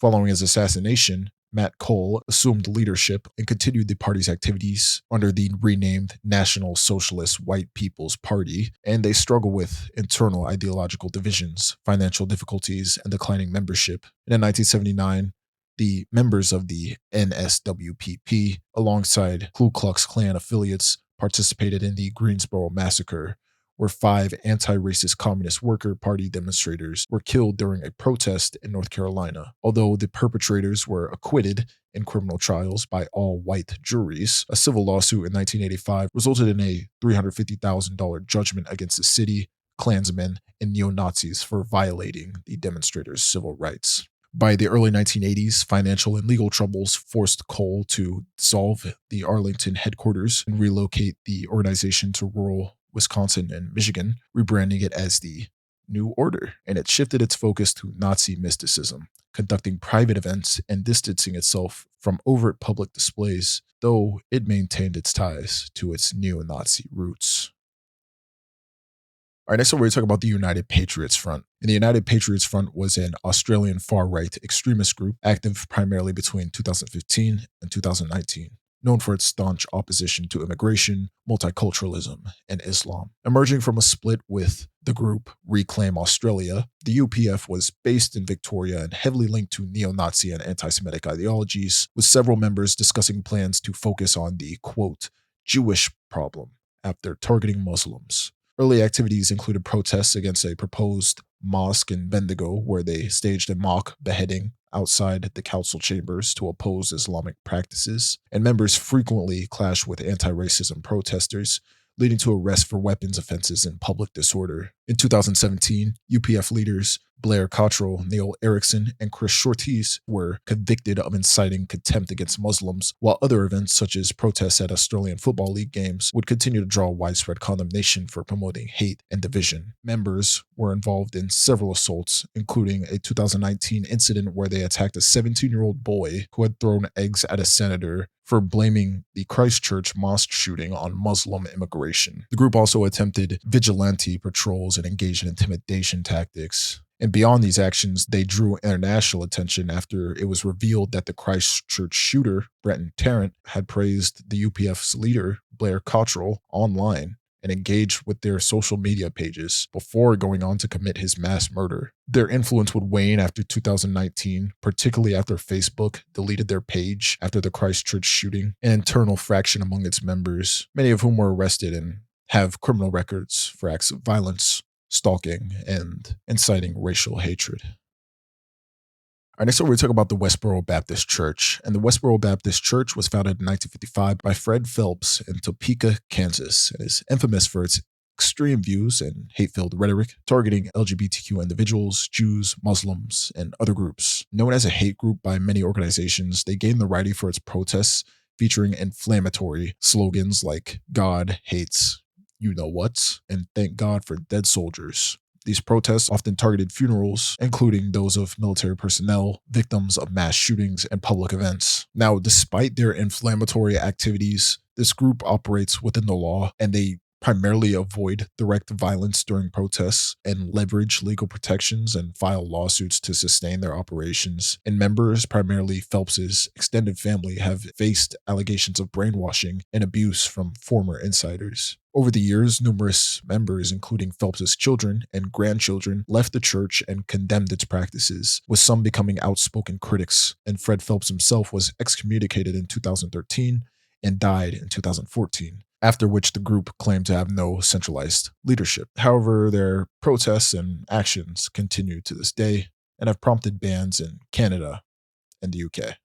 Following his assassination, Matt Cole assumed leadership and continued the party's activities under the renamed National Socialist White People's Party, and they struggle with internal ideological divisions, financial difficulties, and declining membership. And in 1979, the members of the NSWPP, alongside Ku Klux Klan affiliates, participated in the Greensboro Massacre, where 5 anti-racist Communist Worker Party demonstrators were killed during a protest in North Carolina. Although the perpetrators were acquitted in criminal trials by all-white juries, a civil lawsuit in 1985 resulted in a $350,000 judgment against the city, Klansmen, and neo-Nazis for violating the demonstrators' civil rights. By the early 1980s, financial and legal troubles forced Cole to dissolve the Arlington headquarters and relocate the organization to rural Wisconsin and Michigan, rebranding it as the New Order, and it shifted its focus to Nazi mysticism, conducting private events and distancing itself from overt public displays, though it maintained its ties to its neo-Nazi roots. All right, next up, we're going to talk about the United Patriots Front. And the United Patriots Front was an Australian far-right extremist group active primarily between 2015 and 2019, known for its staunch opposition to immigration, multiculturalism, and Islam. Emerging from a split with the group Reclaim Australia, the UPF was based in Victoria and heavily linked to neo-Nazi and anti-Semitic ideologies, with several members discussing plans to focus on the, quote, Jewish problem after targeting Muslims. Early activities included protests against a proposed mosque in Bendigo, where they staged a mock beheading outside the council chambers to oppose Islamic practices, and members frequently clashed with anti-racism protesters, leading to arrests for weapons offenses and public disorder. In 2017, UPF leaders Blair Cottrell, Neil Erickson, and Chris Shortese were convicted of inciting contempt against Muslims, while other events such as protests at Australian Football League games would continue to draw widespread condemnation for promoting hate and division. Members were involved in several assaults, including a 2019 incident where they attacked a 17-year-old boy who had thrown eggs at a senator for blaming the Christchurch mosque shooting on Muslim immigration. The group also attempted vigilante patrols and engaged in intimidation tactics. And beyond these actions, they drew international attention after it was revealed that the Christchurch shooter, Brenton Tarrant, had praised the UPF's leader, Blair Cottrell, online and engaged with their social media pages before going on to commit his mass murder. Their influence would wane after 2019, particularly after Facebook deleted their page after the Christchurch shooting, an internal fraction among its members, many of whom were arrested and have criminal records for acts of violence, stalking, and inciting racial hatred. All right, next up, we're going to talk about the Westboro Baptist Church. And the Westboro Baptist Church was founded in 1955 by Fred Phelps in Topeka, Kansas, and is infamous for its extreme views and hate-filled rhetoric targeting LGBTQ individuals, Jews, Muslims, and other groups. Known as a hate group by many organizations, they gained notoriety for its protests featuring inflammatory slogans like God hates you know what, and thank God for dead soldiers. These protests often targeted funerals, including those of military personnel, victims of mass shootings, and public events. Now, despite their inflammatory activities, this group operates within the law, and they primarily avoid direct violence during protests and leverage legal protections and file lawsuits to sustain their operations. And members, primarily Phelps's extended family, have faced allegations of brainwashing and abuse from former insiders. Over the years, numerous members, including Phelps's children and grandchildren, left the church and condemned its practices, with some becoming outspoken critics, and Fred Phelps himself was excommunicated in 2013 and died in 2014, after which the group claimed to have no centralized leadership. However, their protests and actions continue to this day and have prompted bans in Canada and the UK.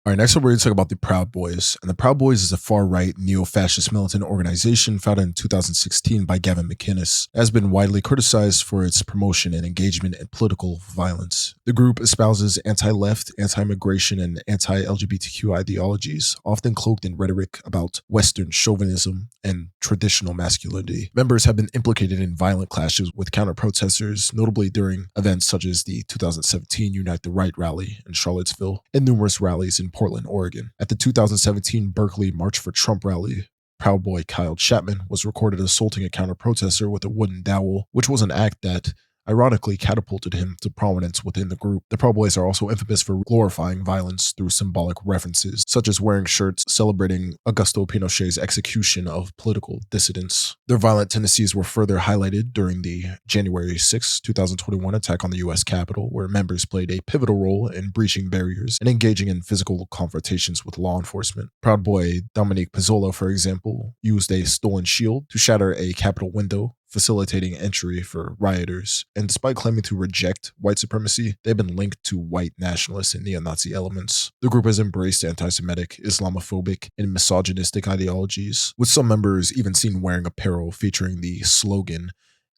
All right, next up, we're going to talk about the Proud Boys. And the Proud Boys is a far-right, neo-fascist militant organization founded in 2016 by Gavin McInnes. It has been widely criticized for its promotion and engagement in political violence. The group espouses anti-left, anti-immigration, and anti-LGBTQ ideologies, often cloaked in rhetoric about Western chauvinism and traditional masculinity. Members have been implicated in violent clashes with counter-protesters, notably during events such as the 2017 Unite the Right rally in Charlottesville and numerous rallies in Portland, Oregon. At the 2017 Berkeley March for Trump rally, Proud Boy Kyle Chapman was recorded assaulting a counter-protester with a wooden dowel, which was an act that ironically catapulted him to prominence within the group. The Proud Boys are also infamous for glorifying violence through symbolic references, such as wearing shirts celebrating Augusto Pinochet's execution of political dissidents. Their violent tendencies were further highlighted during the January 6, 2021 attack on the U.S. Capitol, where members played a pivotal role in breaching barriers and engaging in physical confrontations with law enforcement. Proud Boy Dominique Pizzola, for example, used a stolen shield to shatter a Capitol window, facilitating entry for rioters. And despite claiming to reject white supremacy, they've been linked to white nationalist and neo-Nazi elements. The group has embraced anti-Semitic, Islamophobic, and misogynistic ideologies, with some members even seen wearing apparel featuring the slogan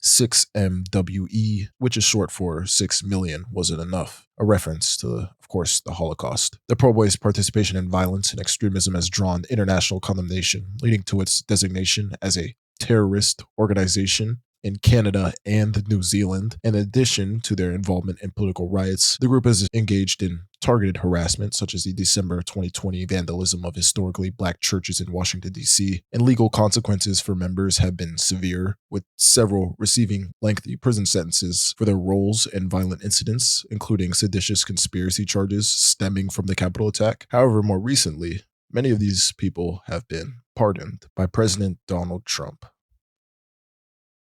6MWE, which is short for 6 million wasn't enough, a reference to, of course, the Holocaust. The Proud Boys' participation in violence and extremism has drawn international condemnation, leading to its designation as a terrorist organization in Canada and New Zealand. In addition to their involvement in political riots, the group has engaged in targeted harassment, such as the December 2020 vandalism of historically black churches in Washington, D.C., and legal consequences for members have been severe, with several receiving lengthy prison sentences for their roles in violent incidents, including seditious conspiracy charges stemming from the Capitol attack. However, more recently, many of these people have been pardoned by President Donald Trump. All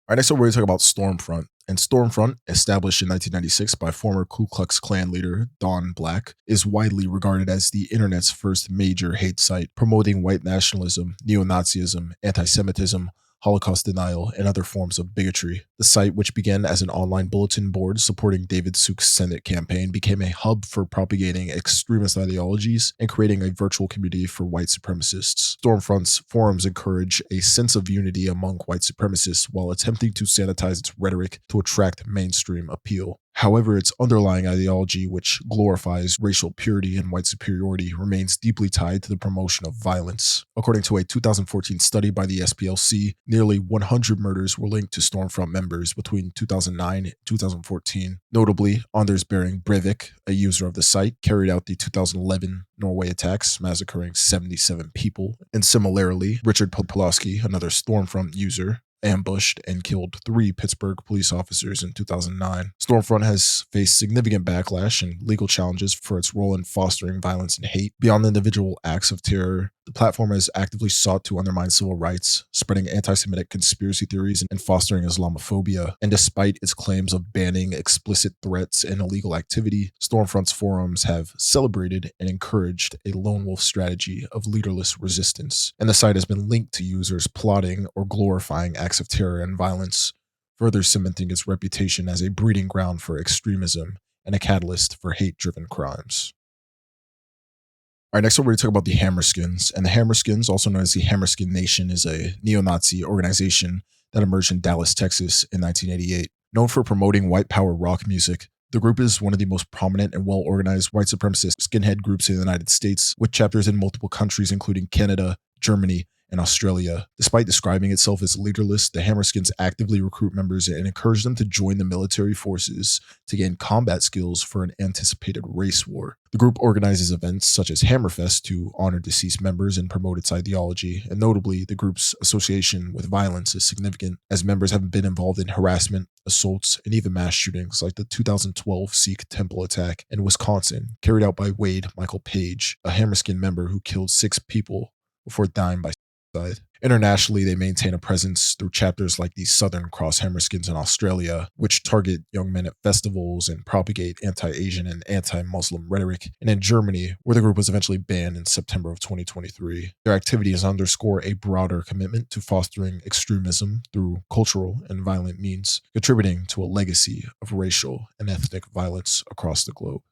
right, next up, we're going to talk about Stormfront. And Stormfront, established in 1996 by former Ku Klux Klan leader Don Black, is widely regarded as the internet's first major hate site, promoting white nationalism, neo-Nazism, anti-Semitism, Holocaust denial, and other forms of bigotry. The site, which began as an online bulletin board supporting David Suk's Senate campaign, became a hub for propagating extremist ideologies and creating a virtual community for white supremacists. Stormfront's forums encourage a sense of unity among white supremacists while attempting to sanitize its rhetoric to attract mainstream appeal. However, its underlying ideology, which glorifies racial purity and white superiority, remains deeply tied to the promotion of violence. According to a 2014 study by the SPLC, nearly 100 murders were linked to Stormfront members between 2009 and 2014. Notably, Anders Behring Breivik, a user of the site, carried out the 2011 Norway attacks, massacring 77 people. And similarly, Richard Podolsky, another Stormfront user, ambushed and killed 3 Pittsburgh police officers in 2009. Stormfront has faced significant backlash and legal challenges for its role in fostering violence and hate. Beyond individual acts of terror, the platform has actively sought to undermine civil rights, spreading anti-Semitic conspiracy theories and fostering Islamophobia. And despite its claims of banning explicit threats and illegal activity, Stormfront's forums have celebrated and encouraged a lone wolf strategy of leaderless resistance. And the site has been linked to users plotting or glorifying acts of terror and violence, further cementing its reputation as a breeding ground for extremism and a catalyst for hate-driven crimes. All right, next up, we're going to talk about the Hammerskins. And the Hammerskins, also known as the Hammerskin Nation, is a neo-Nazi organization that emerged in Dallas, Texas in 1988. Known for promoting white power rock music, the group is one of the most prominent and well-organized white supremacist skinhead groups in the United States, with chapters in multiple countries including Canada, Germany, and Australia. Despite describing itself as leaderless, the Hammerskins actively recruit members and encourage them to join the military forces to gain combat skills for an anticipated race war. The group organizes events such as Hammerfest to honor deceased members and promote its ideology, and notably, the group's association with violence is significant, as members have been involved in harassment, assaults, and even mass shootings like the 2012 Sikh temple attack in Wisconsin, carried out by Wade Michael Page, a Hammerskin member who killed 6 people before dying by suicide. Internationally, they maintain a presence through chapters like the Southern Cross Hammerskins in Australia, which target young men at festivals and propagate anti-Asian and anti-Muslim rhetoric, and in Germany, where the group was eventually banned in September of 2023. Their activities underscore a broader commitment to fostering extremism through cultural and violent means, contributing to a legacy of racial and ethnic violence across the globe.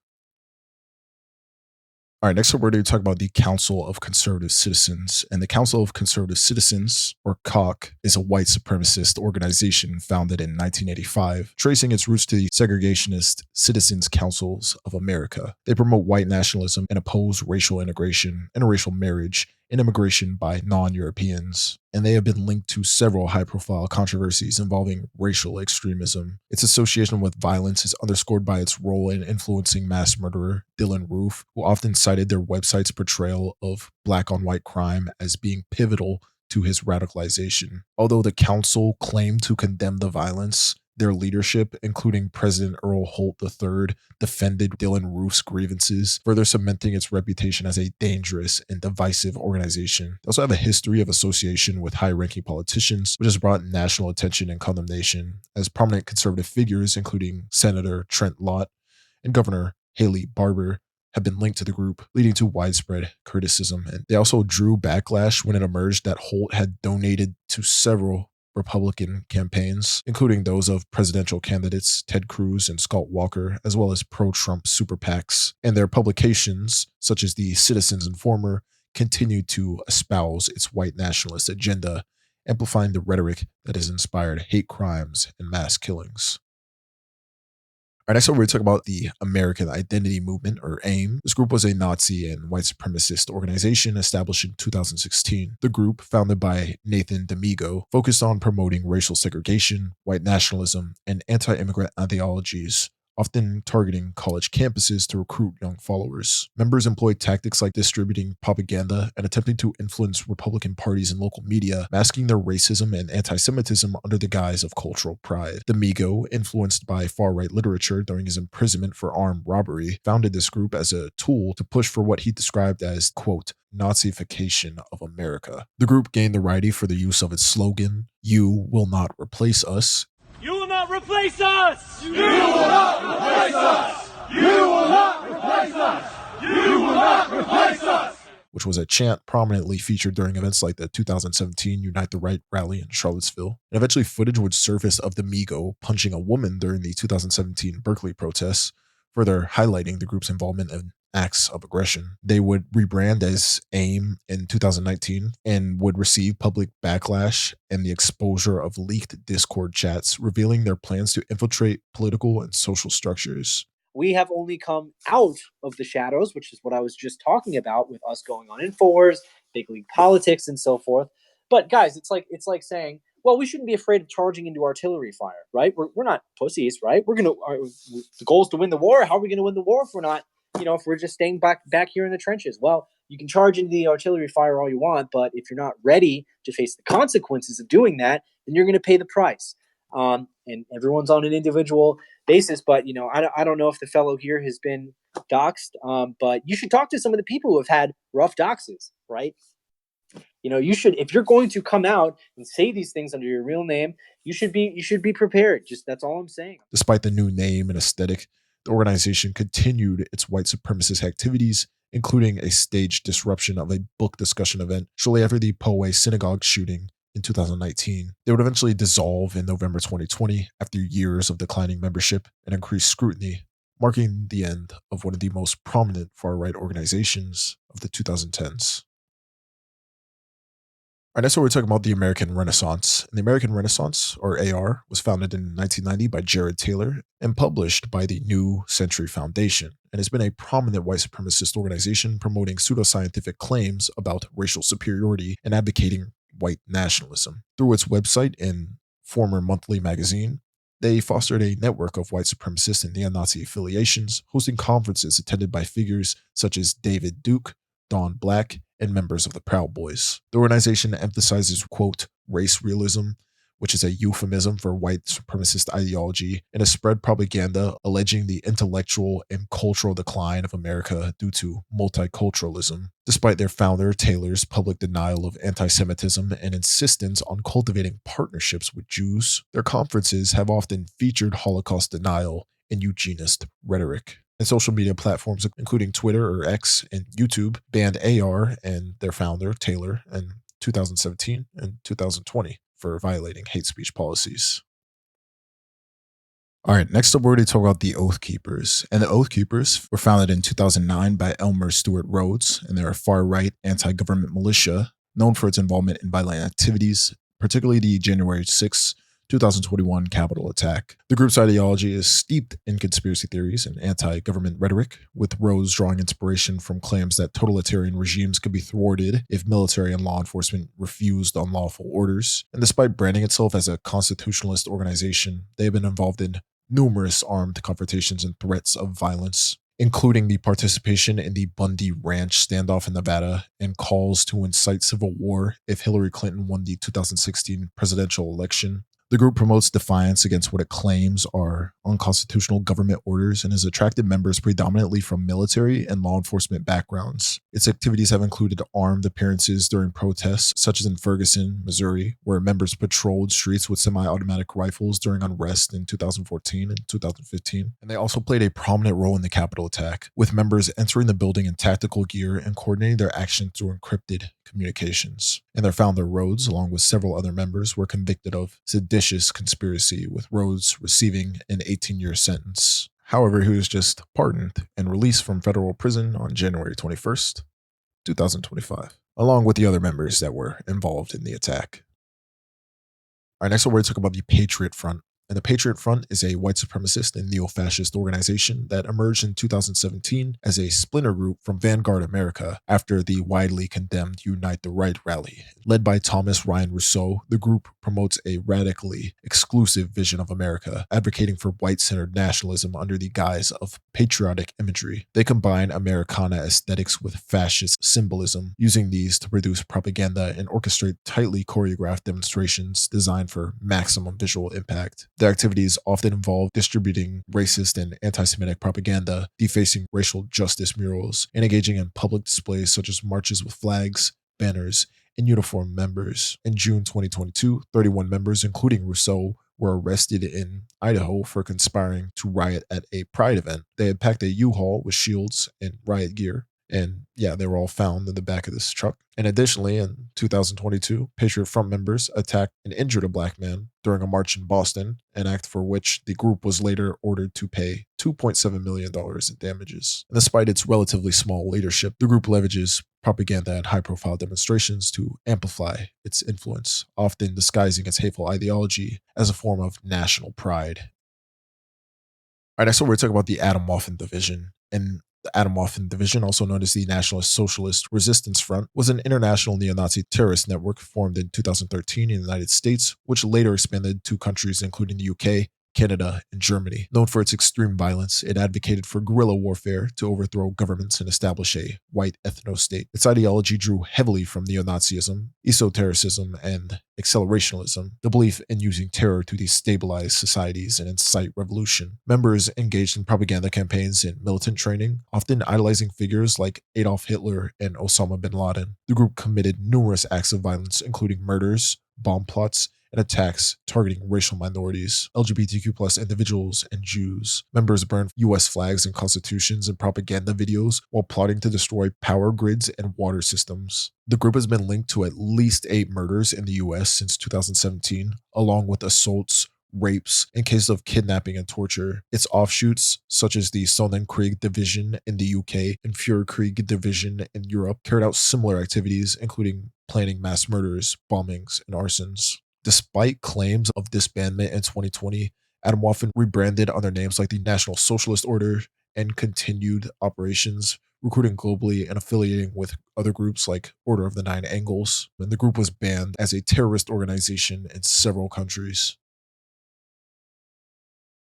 All right, next up, we're going to talk about the Council of Conservative Citizens. And the Council of Conservative Citizens, or COC, is a white supremacist organization founded in 1985, tracing its roots to the segregationist Citizens Councils of America. They promote white nationalism and oppose racial integration, interracial marriage, and immigration by non-Europeans, and they have been linked to several high-profile controversies involving racial extremism. Its association with violence is underscored by its role in influencing mass murderer Dylann Roof, who often cited their website's portrayal of black-on-white crime as being pivotal to his radicalization. Although the council claimed to condemn the violence, their leadership, including President Earl Holt III, defended Dylann Roof's grievances, further cementing its reputation as a dangerous and divisive organization. They also have a history of association with high-ranking politicians, which has brought national attention and condemnation, as prominent conservative figures, including Senator Trent Lott and Governor Haley Barbour, have been linked to the group, leading to widespread criticism. And they also drew backlash when it emerged that Holt had donated to several Republican campaigns, including those of presidential candidates Ted Cruz and Scott Walker, as well as pro-Trump super PACs. And their publications, such as the Citizens Informer, continued to espouse its white nationalist agenda, amplifying the rhetoric that has inspired hate crimes and mass killings. All right, next up, we're going to talk about the American Identity Movement, or AIM. This group was a Nazi and white supremacist organization established in 2016. The group, founded by Nathan D'Amigo, focused on promoting racial segregation, white nationalism, and anti-immigrant ideologies, often targeting college campuses to recruit young followers. Members employed tactics like distributing propaganda and attempting to influence Republican parties and local media, masking their racism and anti-Semitism under the guise of cultural pride. D'Amigo, influenced by far-right literature during his imprisonment for armed robbery, founded this group as a tool to push for what he described as, quote, Nazification of America. The group gained notoriety for the use of its slogan, "You will not replace us." You will not replace us! You will not replace us! You will not replace us! You will not replace us! Which was a chant prominently featured during events like the 2017 Unite the Right rally in Charlottesville. And eventually footage would surface of D'Amigo punching a woman during the 2017 Berkeley protests, further highlighting the group's involvement in acts of aggression. They would rebrand as AIM in 2019 and would receive public backlash and the exposure of leaked Discord chats revealing their plans to infiltrate political and social structures. We have only come out of the shadows, which is what I was just talking about with us going on Infowars, big league politics, and so forth. But guys, it's like saying, well, we shouldn't be afraid of charging into artillery fire, right? We're not pussies, right? The goal is to win the war. How are we going to win the war if we're not, if we're just staying back here in the trenches? Well, you can charge into the artillery fire all you want, but if you're not ready to face the consequences of doing that, then you're going to pay the price. And everyone's on an individual basis, but I don't know if the fellow here has been doxxed, but you should talk to some of the people who have had rough doxes, right? You should, if you're going to come out and say these things under your real name, you should be prepared. Just that's all I'm saying. Despite the new name and aesthetic, the organization continued its white supremacist activities, including a staged disruption of a book discussion event shortly after the Poway synagogue shooting in 2019. They would eventually dissolve in November 2020 after years of declining membership and increased scrutiny, marking the end of one of the most prominent far-right organizations of the 2010s. All right, next we're talking about the American Renaissance. And the American Renaissance, or AR, was founded in 1990 by Jared Taylor and published by the New Century Foundation, and has been a prominent white supremacist organization promoting pseudoscientific claims about racial superiority and advocating white nationalism. Through its website and former monthly magazine, they fostered a network of white supremacist and neo-Nazi affiliations, hosting conferences attended by figures such as David Duke, Don Black, and members of the Proud Boys. The organization emphasizes, quote, race realism, which is a euphemism for white supremacist ideology, and has spread propaganda alleging the intellectual and cultural decline of America due to multiculturalism. Despite their founder, Taylor's public denial of anti-Semitism and insistence on cultivating partnerships with Jews, their conferences have often featured Holocaust denial and eugenist rhetoric. And social media platforms, including Twitter or X and YouTube, banned AR and their founder, Taylor, in 2017 and 2020 for violating hate speech policies. All right, next up, we're going to talk about the Oath Keepers. And the Oath Keepers were founded in 2009 by Elmer Stewart Rhodes, and they're a far-right anti-government militia known for its involvement in violent activities, particularly the January 6, 2021 Capitol attack. The group's ideology is steeped in conspiracy theories and anti-government rhetoric, with Rhodes drawing inspiration from claims that totalitarian regimes could be thwarted if military and law enforcement refused unlawful orders. And despite branding itself as a constitutionalist organization, they have been involved in numerous armed confrontations and threats of violence, including the participation in the Bundy Ranch standoff in Nevada and calls to incite civil war if Hillary Clinton won the 2016 presidential election. The group promotes defiance against what it claims are unconstitutional government orders and has attracted members predominantly from military and law enforcement backgrounds. Its activities have included armed appearances during protests, such as in Ferguson, Missouri, where members patrolled streets with semi-automatic rifles during unrest in 2014 and 2015. And they also played a prominent role in the Capitol attack, with members entering the building in tactical gear and coordinating their actions through encrypted communications. And their founder, Rhodes, along with several other members, were convicted of seditious conspiracy, with Rhodes receiving an 18-year sentence. However, he was just pardoned and released from federal prison on January 21st, 2025, along with the other members that were involved in the attack. All right, next up, we're going to talk about the Patriot Front. And the Patriot Front is a white supremacist and neo-fascist organization that emerged in 2017 as a splinter group from Vanguard America after the widely condemned Unite the Right rally. Led by Thomas Ryan Rousseau, the group promotes a radically exclusive vision of America, advocating for white-centered nationalism under the guise of patriotic imagery. They combine Americana aesthetics with fascist symbolism, using these to produce propaganda and orchestrate tightly choreographed demonstrations designed for maximum visual impact. Their activities often involve distributing racist and anti-Semitic propaganda, defacing racial justice murals, and engaging in public displays such as marches with flags, banners, and uniformed members. In June 2022, 31 members, including Rousseau, were arrested in Idaho for conspiring to riot at a pride event. They had packed a U-Haul with shields and riot gear. And yeah, they were all found in the back of this truck. And additionally, in 2022, Patriot Front members attacked and injured a black man during a march in Boston, an act for which the group was later ordered to pay $2.7 million in damages. And despite its relatively small leadership, the group leverages propaganda and high-profile demonstrations to amplify its influence, often disguising its hateful ideology as a form of national pride. All right, so we're talking about the Atomwaffen division. And the Atomwaffen Division, also known as the Nationalist Socialist Resistance Front, was an international neo-Nazi terrorist network formed in 2013 in the United States, which later expanded to countries including the UK, Canada, and Germany. Known for its extreme violence, it advocated for guerrilla warfare to overthrow governments and establish a white ethno-state. Its ideology drew heavily from neo-Nazism, esotericism, and accelerationism, the belief in using terror to destabilize societies and incite revolution. Members engaged in propaganda campaigns and militant training, often idolizing figures like Adolf Hitler and Osama bin Laden. The group committed numerous acts of violence, including murders, bomb plots, and attacks targeting racial minorities, LGBTQ+ individuals, and Jews. Members burned U.S. flags and constitutions in propaganda videos while plotting to destroy power grids and water systems. The group has been linked to at least 8 murders in the U.S. since 2017, along with assaults, rapes, and cases of kidnapping and torture. Its offshoots, such as the Sonnenkrieg Division in the UK and Führerkrieg Division in Europe, carried out similar activities, including planning mass murders, bombings, and arsons. Despite claims of disbandment in 2020, Atomwaffen rebranded under names like the National Socialist Order and continued operations, recruiting globally and affiliating with other groups like Order of the Nine Angles. And the group was banned as a terrorist organization in several countries.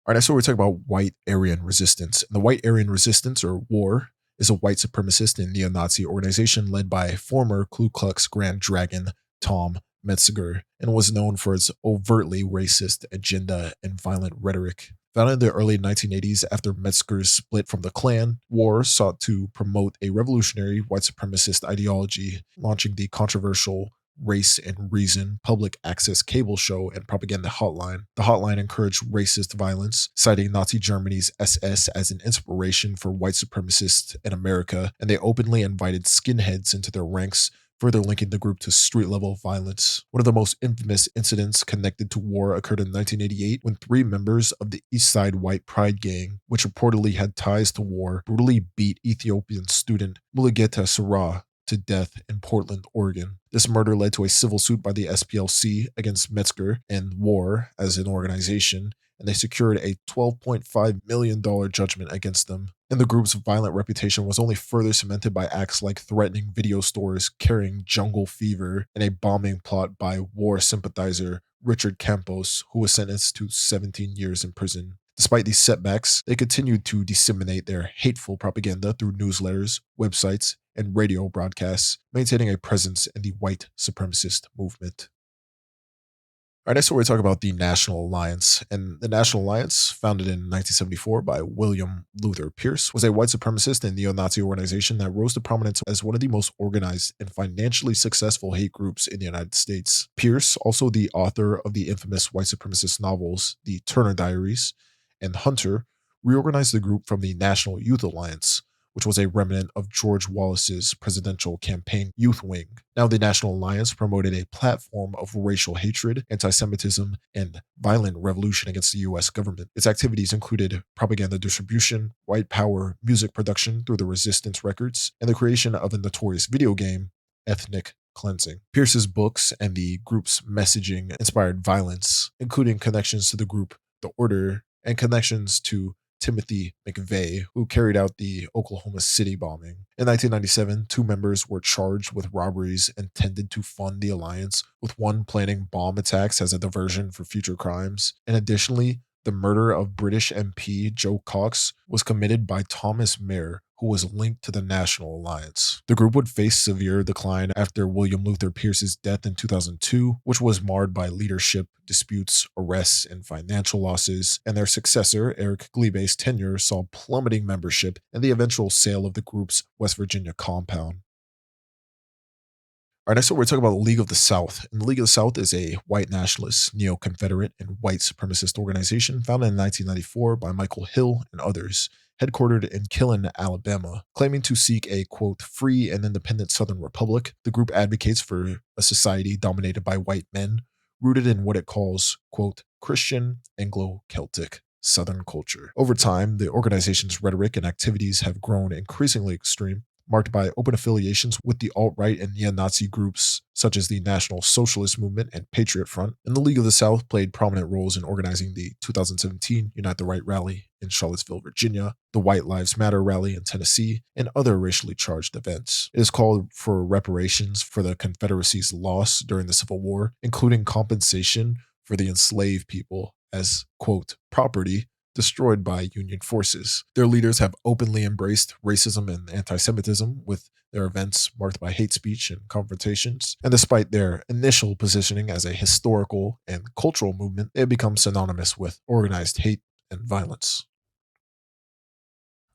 All right, so we're talking about White Aryan Resistance. And the White Aryan Resistance, or WAR, is a white supremacist and neo-Nazi organization led by former Ku Klux Klan Dragon Tom Metzger, and was known for its overtly racist agenda and violent rhetoric. Founded in the early 1980s after Metzger's split from the Klan, WAR sought to promote a revolutionary white supremacist ideology, launching the controversial Race and Reason public access cable show and propaganda hotline. The hotline encouraged racist violence, citing Nazi Germany's SS as an inspiration for white supremacists in America, and they openly invited skinheads into their ranks, further linking the group to street-level violence. One of the most infamous incidents connected to WAR occurred in 1988 when 3 members of the East Side White Pride gang, which reportedly had ties to WAR, brutally beat Ethiopian student Mulugeta Sarah to death in Portland, Oregon. This murder led to a civil suit by the SPLC against Metzger and WAR as an organization, and they secured a $12.5 million judgment against them. And the group's violent reputation was only further cemented by acts like threatening video stores carrying jungle fever and a bombing plot by WAR sympathizer Richard Campos, who was sentenced to 17 years in prison. Despite these setbacks, they continued to disseminate their hateful propaganda through newsletters, websites, and radio broadcasts, maintaining a presence in the white supremacist movement. All right, next we're talking about the National Alliance. And the National Alliance, founded in 1974 by William Luther Pierce, was a white supremacist and neo-Nazi organization that rose to prominence as one of the most organized and financially successful hate groups in the United States. Pierce, also the author of the infamous white supremacist novels The Turner Diaries and Hunter, reorganized the group from the National Youth Alliance, which was a remnant of George Wallace's presidential campaign youth wing. Now, the National Alliance promoted a platform of racial hatred, anti-Semitism, and violent revolution against the U.S. government. Its activities included propaganda distribution, white power music production through the Resistance Records, and the creation of a notorious video game, ethnic cleansing. Pierce's books and the group's messaging inspired violence, including connections to the group The Order and connections to Timothy McVeigh, who carried out the Oklahoma City bombing. In 1997, 2 members were charged with robberies intended to fund the alliance, with one planning bomb attacks as a diversion for future crimes. And additionally, the murder of British MP Joe Cox was committed by Thomas Mayer, who was linked to the National Alliance. The group would face severe decline after William Luther Pierce's death in 2002, which was marred by leadership disputes, arrests, and financial losses, and their successor, Eric Glebay's tenure, saw plummeting membership and the eventual sale of the group's West Virginia compound. All right, next up, we're talking about the League of the South. And the League of the South is a white nationalist, neo-Confederate, and white supremacist organization founded in 1994 by Michael Hill and others, headquartered in Killen, Alabama. Claiming to seek a, quote, free and independent Southern Republic, the group advocates for a society dominated by white men, rooted in what it calls, quote, Christian Anglo-Celtic Southern culture. Over time, the organization's rhetoric and activities have grown increasingly extreme, marked by open affiliations with the alt-right and neo-Nazi groups such as the National Socialist Movement and Patriot Front, and the League of the South played prominent roles in organizing the 2017 Unite the Right rally in Charlottesville, Virginia, the White Lives Matter rally in Tennessee, and other racially charged events. It is called for reparations for the Confederacy's loss during the Civil War, including compensation for the enslaved people as, quote, property destroyed by Union forces. Their leaders have openly embraced racism and anti-Semitism, with their events marked by hate speech and confrontations. And despite their initial positioning as a historical and cultural movement, they have become synonymous with organized hate and violence.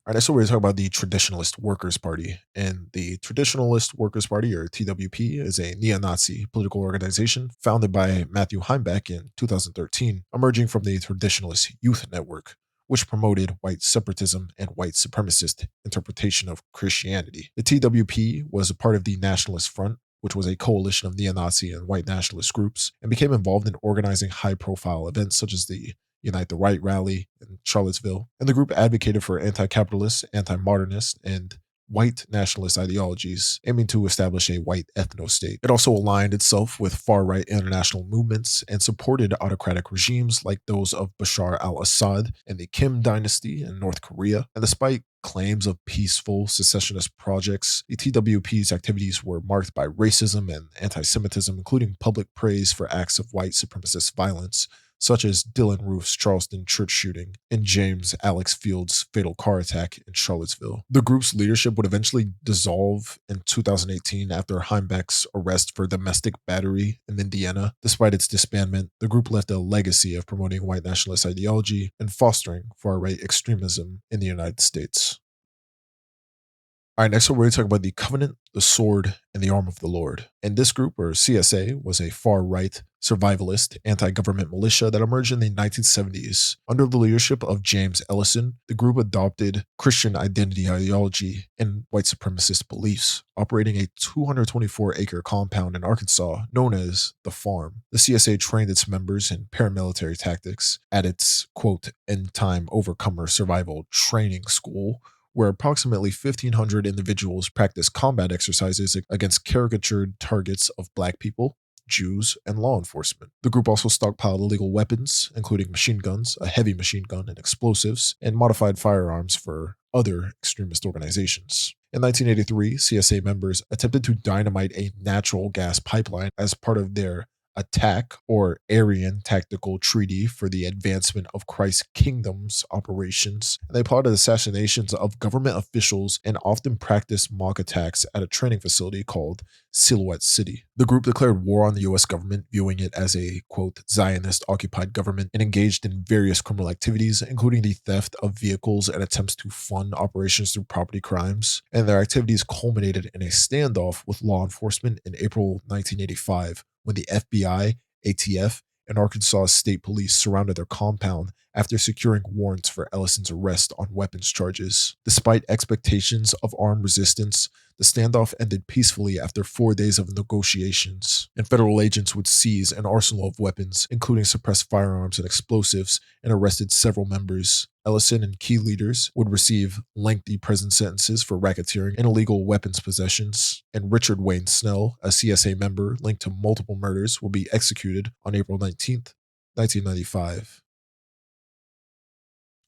All right, so we're going to talk about the Traditionalist Workers' Party. And the Traditionalist Workers' Party, or TWP, is a neo-Nazi political organization founded by Matthew Heimbach in 2013, emerging from the Traditionalist Youth Network, which promoted white separatism and white supremacist interpretation of Christianity. The TWP was a part of the Nationalist Front, which was a coalition of neo-Nazi and white nationalist groups, and became involved in organizing high-profile events such as the Unite the Right rally in Charlottesville, and the group advocated for anti-capitalist, anti-modernist, and white nationalist ideologies, aiming to establish a white ethno-state. It also aligned itself with far-right international movements and supported autocratic regimes like those of Bashar al-Assad and the Kim dynasty in North Korea. And despite claims of peaceful secessionist projects, the TWP's activities were marked by racism and anti-Semitism, including public praise for acts of white supremacist violence, such as Dylan Roof's Charleston church shooting and James Alex Field's fatal car attack in Charlottesville. The group's leadership would eventually dissolve in 2018 after Heimbach's arrest for domestic battery in Indiana. Despite its disbandment, the group left a legacy of promoting white nationalist ideology and fostering far-right extremism in the United States. All right, next we're going to talk about the Covenant, the Sword, and the Arm of the Lord. And this group, or CSA, was a far-right, survivalist, anti-government militia that emerged in the 1970s. Under the leadership of James Ellison, the group adopted Christian identity ideology and white supremacist beliefs, operating a 224-acre compound in Arkansas known as The Farm. The CSA trained its members in paramilitary tactics at its, quote, end-time overcomer survival training school, where approximately 1,500 individuals practice combat exercises against caricatured targets of Black people, Jews, and law enforcement. The group also stockpiled illegal weapons, including machine guns, a heavy machine gun, and explosives, and modified firearms for other extremist organizations. In 1983, CSA members attempted to dynamite a natural gas pipeline as part of their Attack or Aryan Tactical Treaty for the Advancement of Christ's Kingdom's operations. And they plotted assassinations of government officials and often practiced mock attacks at a training facility called Silhouette City. The group declared war on the U.S. government, viewing it as a, quote, Zionist-occupied government, and engaged in various criminal activities, including the theft of vehicles and attempts to fund operations through property crimes. And their activities culminated in a standoff with law enforcement in April 1985, when the FBI, ATF, and Arkansas State Police surrounded their compound after securing warrants for Ellison's arrest on weapons charges. Despite expectations of armed resistance, the standoff ended peacefully after 4 days of negotiations, and federal agents would seize an arsenal of weapons, including suppressed firearms and explosives, and arrested several members Ellison and key leaders would receive lengthy prison sentences for racketeering and illegal weapons possessions, and Richard Wayne Snell, a CSA member linked to multiple murders, will be executed on April 19th, 1995.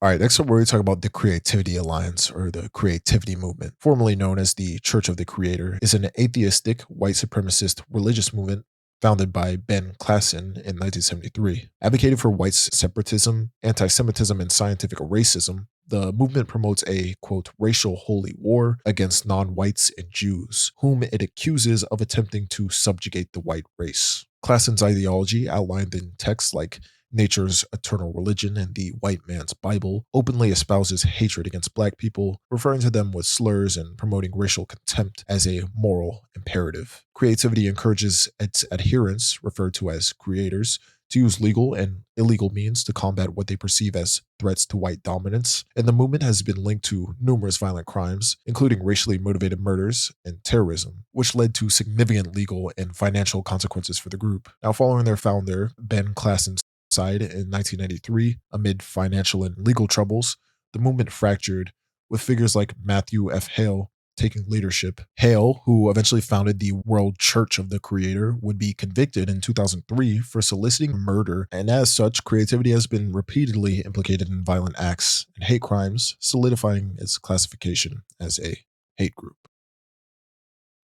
All right, next up, we're going to talk about the Creativity Alliance, or the Creativity Movement, formerly known as the Church of the Creator, is an atheistic, white supremacist religious movement founded by Ben Klassen in 1973. Advocated for white separatism, anti-Semitism, and scientific racism, the movement promotes a, quote, racial holy war against non-whites and Jews, whom it accuses of attempting to subjugate the white race. Klassen's ideology, outlined in texts like Nature's Eternal Religion and the White Man's Bible, openly espouses hatred against black people, referring to them with slurs and promoting racial contempt as a moral imperative. Creativity encourages its adherents, referred to as creators, to use legal and illegal means to combat what they perceive as threats to white dominance, and the movement has been linked to numerous violent crimes, including racially motivated murders and terrorism, which led to significant legal and financial consequences for the group. Now, following their founder, Ben Klassen's in 1993, amid financial and legal troubles, the movement fractured, with figures like Matthew F. Hale taking leadership. Hale, who eventually founded the World Church of the Creator, would be convicted in 2003 for soliciting murder, and as such, creativity has been repeatedly implicated in violent acts and hate crimes, solidifying its classification as a hate group.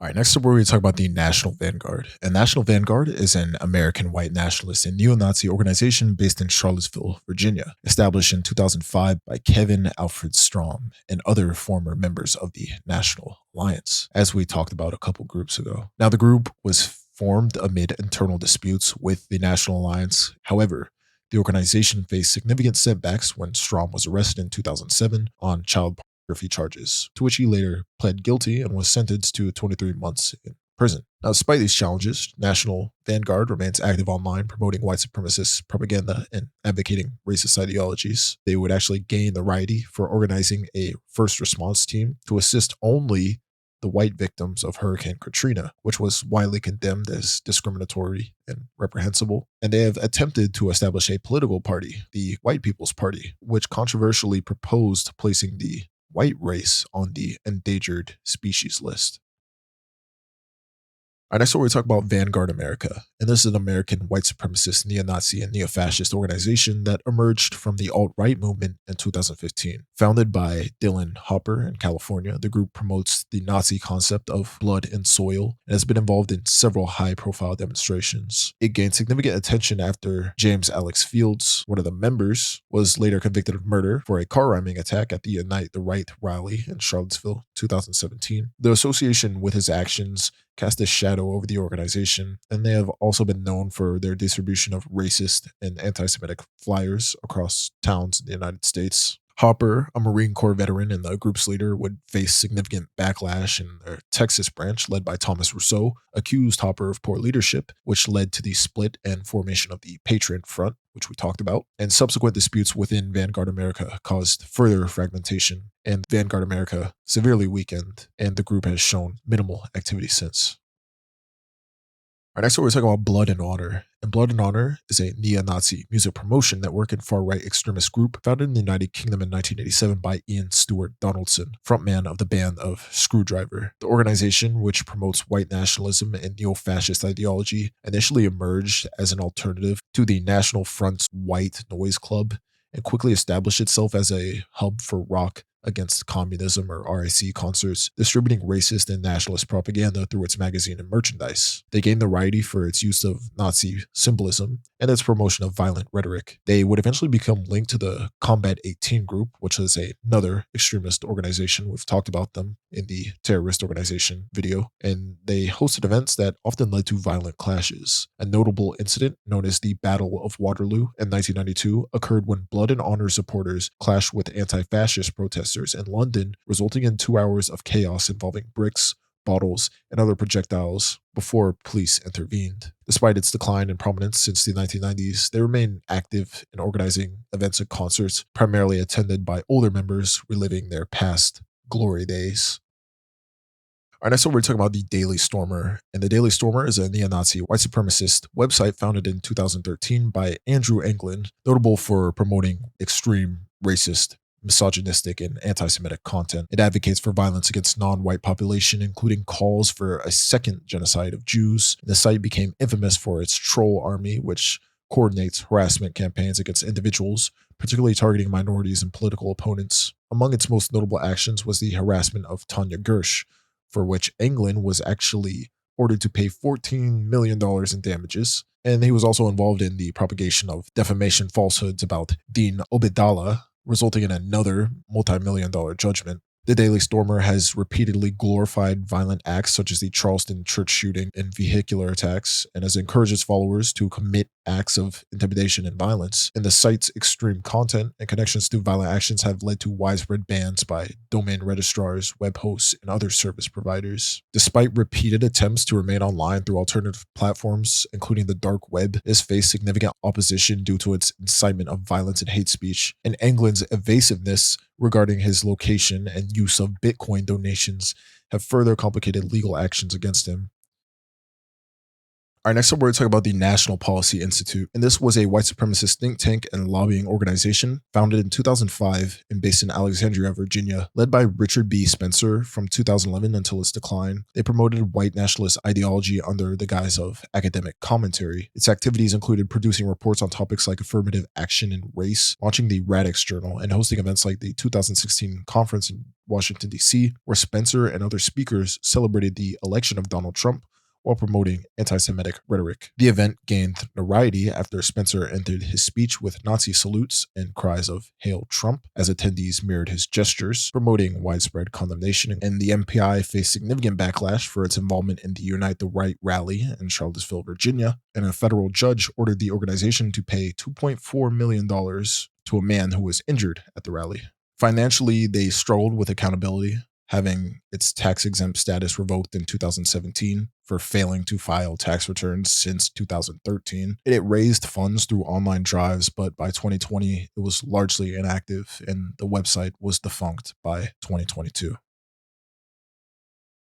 All right, next up, we're going to talk about the National Vanguard. And National Vanguard is an American white nationalist and neo-Nazi organization based in Charlottesville, Virginia, established in 2005 by Kevin Alfred Strom and other former members of the National Alliance, as we talked about a couple groups ago. Now, the group was formed amid internal disputes with the National Alliance. However, the organization faced significant setbacks when Strom was arrested in 2007 on child charges, to which he later pled guilty and was sentenced to 23 months in prison. Now, despite these challenges, National Vanguard remains active online, promoting white supremacist propaganda and advocating racist ideologies. They would actually gain notoriety for organizing a first response team to assist only the white victims of Hurricane Katrina, which was widely condemned as discriminatory and reprehensible. And they have attempted to establish a political party, the White People's Party, which controversially proposed placing the white race on the endangered species list. All right, next, we're going to talk about Vanguard America. And this is an American white supremacist, neo-Nazi, and neo-fascist organization that emerged from the alt-right movement in 2015. Founded by Dylan Hopper in California, the group promotes the Nazi concept of blood and soil and has been involved in several high-profile demonstrations. It gained significant attention after James Alex Fields, one of the members, was later convicted of murder for a car ramming attack at the Unite the Right rally in Charlottesville, 2017. The association with his actions cast a shadow over the organization, and they have also been known for their distribution of racist and anti-Semitic flyers across towns in the United States. Hopper, a Marine Corps veteran and the group's leader, would face significant backlash, and their Texas branch, led by Thomas Rousseau, accused Hopper of poor leadership, which led to the split and formation of the Patriot Front, which we talked about, and subsequent disputes within Vanguard America caused further fragmentation, and Vanguard America severely weakened, and the group has shown minimal activity since. All right, next, we're talking about Blood and Honor. And Blood and Honor is a neo-Nazi music promotion network and far-right extremist group founded in the United Kingdom in 1987 by Ian Stewart Donaldson, frontman of the band of Screwdriver. The organization, which promotes white nationalism and neo-fascist ideology, initially emerged as an alternative to the National Front's White Noise Club and quickly established itself as a hub for rock against communism, or RIC concerts, distributing racist and nationalist propaganda through its magazine and merchandise. They gained notoriety for its use of Nazi symbolism and its promotion of violent rhetoric. They would eventually become linked to the Combat 18 group, which is another extremist organization. We've talked about them in the terrorist organization video, and they hosted events that often led to violent clashes. A notable incident, known as the Battle of Waterloo in 1992, occurred when Blood and Honor supporters clashed with anti-fascist protesters in London, resulting in 2 hours of chaos involving bricks, bottles, and other projectiles before police intervened. Despite its decline in prominence since the 1990s, they remain active in organizing events and concerts, primarily attended by older members reliving their past glory days. All right, next we're talking about the Daily Stormer. And the Daily Stormer is a neo-Nazi white supremacist website founded in 2013 by Andrew Anglin, notable for promoting extreme racist, misogynistic, and anti-Semitic content. It advocates for violence against non-white population, including calls for a second genocide of Jews. The site became infamous for its troll army, which coordinates harassment campaigns against individuals, particularly targeting minorities and political opponents. Among its most notable actions was the harassment of Tanya Gersh, for which England was actually ordered to pay $14 million in damages. And he was also involved in the propagation of defamation falsehoods about Dean Obedallah, resulting in another multi-million-dollar judgment. The Daily Stormer has repeatedly glorified violent acts such as the Charleston church shooting and vehicular attacks, and has encouraged its followers to commit acts of intimidation and violence. And the site's extreme content and connections to violent actions have led to widespread bans by domain registrars, web hosts, and other service providers. Despite repeated attempts to remain online through alternative platforms, including the dark web, it has faced significant opposition due to its incitement of violence and hate speech, and England's evasiveness regarding his location and use of Bitcoin donations have further complicated legal actions against him. All right, next up, we're going to talk about the National Policy Institute. And this was a white supremacist think tank and lobbying organization founded in 2005 and based in Alexandria, Virginia, led by Richard B. Spencer from 2011 until its decline. They promoted white nationalist ideology under the guise of academic commentary. Its activities included producing reports on topics like affirmative action and race, launching the Radix Journal, and hosting events like the 2016 conference in Washington, D.C., where Spencer and other speakers celebrated the election of Donald Trump while promoting anti-Semitic rhetoric. The event gained notoriety after Spencer entered his speech with Nazi salutes and cries of "Hail Trump" as attendees mirrored his gestures, promoting widespread condemnation. And the MPI faced significant backlash for its involvement in the Unite the Right rally in Charlottesville, Virginia, and a federal judge ordered the organization to pay $2.4 million to a man who was injured at the rally. Financially, they struggled with accountability, having its tax-exempt status revoked in 2017 for failing to file tax returns since 2013. It raised funds through online drives, but by 2020, it was largely inactive, and the website was defunct by 2022. All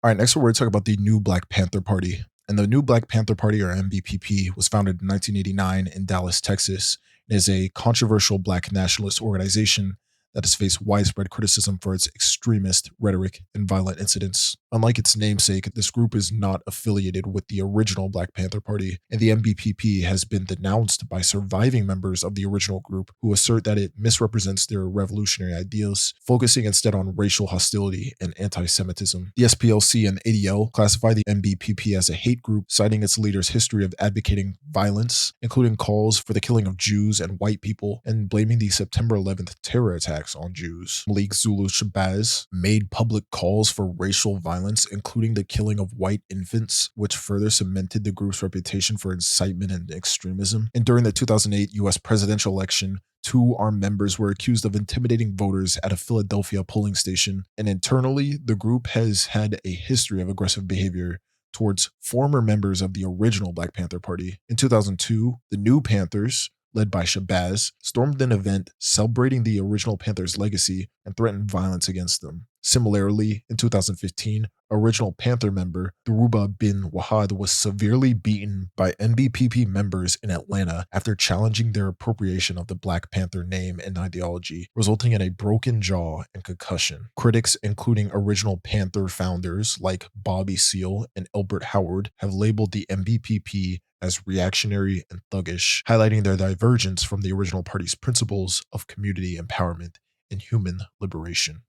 right, next we're going to talk about the New Black Panther Party. And the New Black Panther Party, or NBPP, was founded in 1989 in Dallas, Texas, and is a controversial black nationalist organization that has faced widespread criticism for its extremist rhetoric and violent incidents. Unlike its namesake, this group is not affiliated with the original Black Panther Party, and the NBPP has been denounced by surviving members of the original group who assert that it misrepresents their revolutionary ideals, focusing instead on racial hostility and anti-Semitism. The SPLC and ADL classify the NBPP as a hate group, citing its leaders' history of advocating violence, including calls for the killing of Jews and white people, and blaming the September 11th terror attacks on Jews. Malik Zulu Shabazz made public calls for racial violence, including the killing of white infants, which further cemented the group's reputation for incitement and extremism. And during the 2008 U.S. presidential election, 2 armed members were accused of intimidating voters at a Philadelphia polling station. And internally, the group has had a history of aggressive behavior towards former members of the original Black Panther Party. In 2002, the New Panthers, led by Shabazz, stormed an event celebrating the original Panthers' legacy and threatened violence against them. Similarly, in 2015, original Panther member Dhuruba bin Wahad was severely beaten by NBPP members in Atlanta after challenging their appropriation of the Black Panther name and ideology, resulting in a broken jaw and concussion. Critics, including original Panther founders like Bobby Seale and Elbert Howard, have labeled the NBPP as reactionary and thuggish, highlighting their divergence from the original party's principles of community empowerment and human liberation.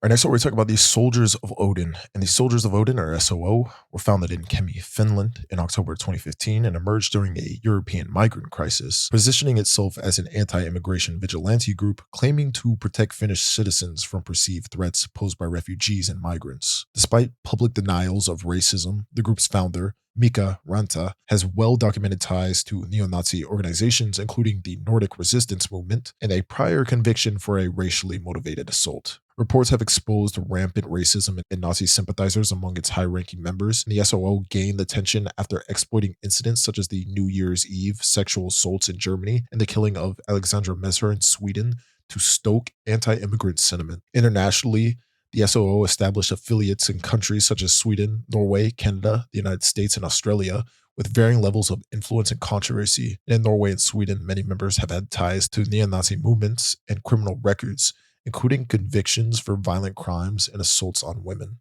All right, next up, we're talking about the Soldiers of Odin. And the Soldiers of Odin, or SOO, were founded in Kemi, Finland in October 2015 and emerged during a European migrant crisis, positioning itself as an anti-immigration vigilante group claiming to protect Finnish citizens from perceived threats posed by refugees and migrants. Despite public denials of racism, the group's founder, Mika Ranta, has well-documented ties to neo-Nazi organizations, including the Nordic Resistance Movement, and a prior conviction for a racially motivated assault. Reports have exposed rampant racism and Nazi sympathizers among its high-ranking members, and the SOO gained attention after exploiting incidents such as the New Year's Eve sexual assaults in Germany and the killing of Alexandra Messer in Sweden to stoke anti-immigrant sentiment. Internationally, the SOO established affiliates in countries such as Sweden, Norway, Canada, the United States, and Australia, with varying levels of influence and controversy. And in Norway and Sweden, many members have had ties to neo-Nazi movements and criminal records, including convictions for violent crimes and assaults on women.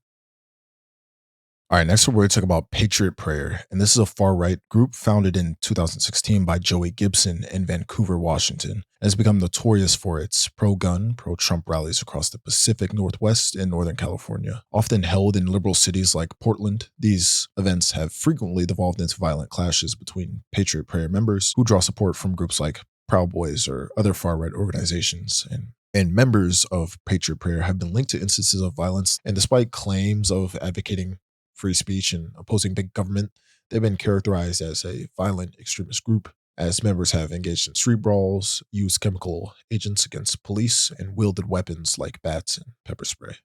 All right, next we're going to talk about Patriot Prayer, and this is a far-right group founded in 2016 by Joey Gibson in Vancouver, Washington, and has become notorious for its pro-gun, pro-Trump rallies across the Pacific Northwest and Northern California. Often held in liberal cities like Portland, these events have frequently devolved into violent clashes between Patriot Prayer members who draw support from groups like Proud Boys or other far-right organizations, and members of Patriot Prayer have been linked to instances of violence, and despite claims of advocating free speech and opposing big government, they've been characterized as a violent extremist group, as members have engaged in street brawls, used chemical agents against police, and wielded weapons like bats and pepper spray.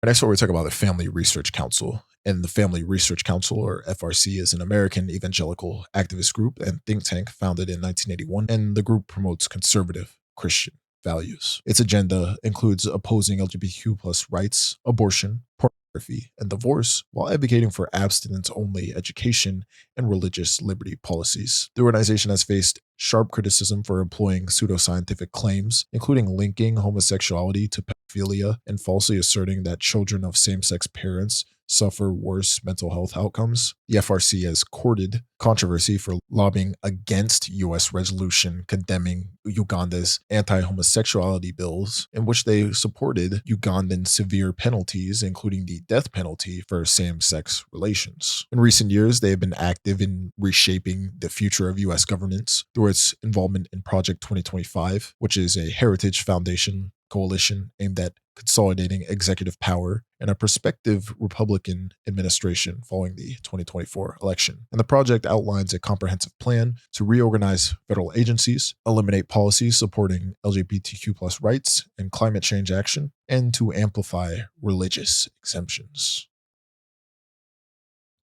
Next, we're talking about the Family Research Council. And the Family Research Council, or FRC, is an American evangelical activist group and think tank founded in 1981, and the group promotes conservative Christian values. Its agenda includes opposing LGBTQ plus rights, abortion, pornography, and divorce, while advocating for abstinence-only education and religious liberty policies. The organization has faced sharp criticism for employing pseudoscientific claims, including linking homosexuality to pedophilia and falsely asserting that children of same-sex parents suffer worse mental health outcomes. The FRC has courted controversy for lobbying against U.S. resolution condemning Uganda's anti-homosexuality bills, in which they supported Ugandan severe penalties, including the death penalty for same-sex relations. In recent years, they have been active in reshaping the future of U.S. governance through its involvement in Project 2025, which is a Heritage Foundation coalition aimed at consolidating executive power in a prospective Republican administration following the 2024 election. And the project outlines a comprehensive plan to reorganize federal agencies, eliminate policies supporting LGBTQ+ rights and climate change action, and to amplify religious exemptions.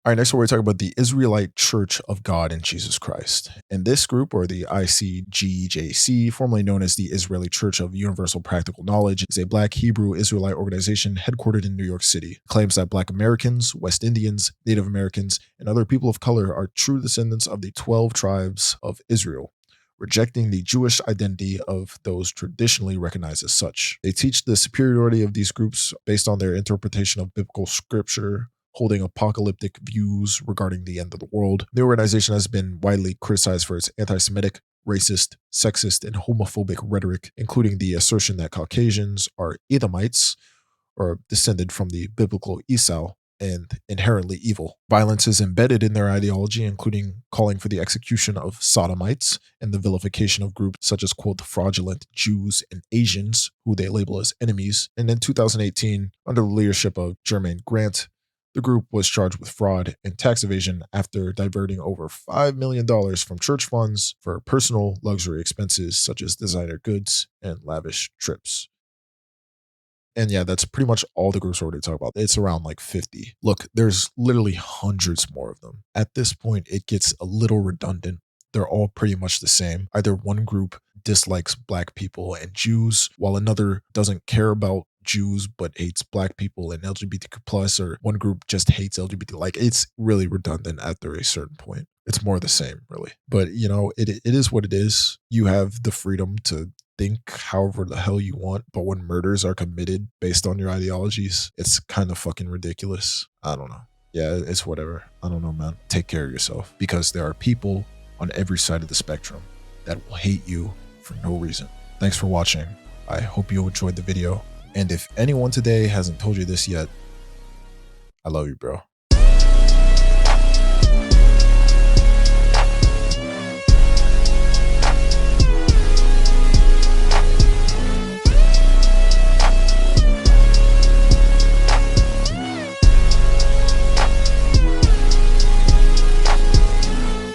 All right, next we're going to talk about the Israelite Church of God in Jesus Christ. And this group, or the ICGJC, formerly known as the Israeli Church of Universal Practical Knowledge, is a Black Hebrew Israelite organization headquartered in New York City. It claims that Black Americans, West Indians, Native Americans, and other people of color are true descendants of the 12 tribes of Israel, rejecting the Jewish identity of those traditionally recognized as such. They teach the superiority of these groups based on their interpretation of biblical scripture, holding apocalyptic views regarding the end of the world. The organization has been widely criticized for its anti-Semitic, racist, sexist, and homophobic rhetoric, including the assertion that Caucasians are Edomites, or descended from the biblical Esau, and inherently evil. Violence is embedded in their ideology, including calling for the execution of sodomites and the vilification of groups such as, quote, fraudulent Jews and Asians, who they label as enemies. And in 2018, under the leadership of Jermaine Grant, the group was charged with fraud and tax evasion after diverting over $5 million from church funds for personal luxury expenses such as designer goods and lavish trips. And yeah, that's pretty much all the groups we're going to talk about. It's around like 50. Look, there's literally hundreds more of them. At this point, it gets a little redundant. They're all pretty much the same. Either one group dislikes Black people and Jews, while another doesn't care about Jews but hates Black people and LGBTQ+, or one group just hates LGBT. Like, it's really redundant after a certain point. It's more the same, really. But, you know, it is what it is. You have the freedom to think however the hell you want, but when murders are committed based on your ideologies, it's kind of fucking ridiculous. I don't know. Yeah, it's whatever. I don't know, man. Take care of yourself, because there are people on every side of the spectrum that will hate you for no reason. Thanks for watching. I hope you enjoyed the video. And if anyone today hasn't told you this yet, I love you, bro.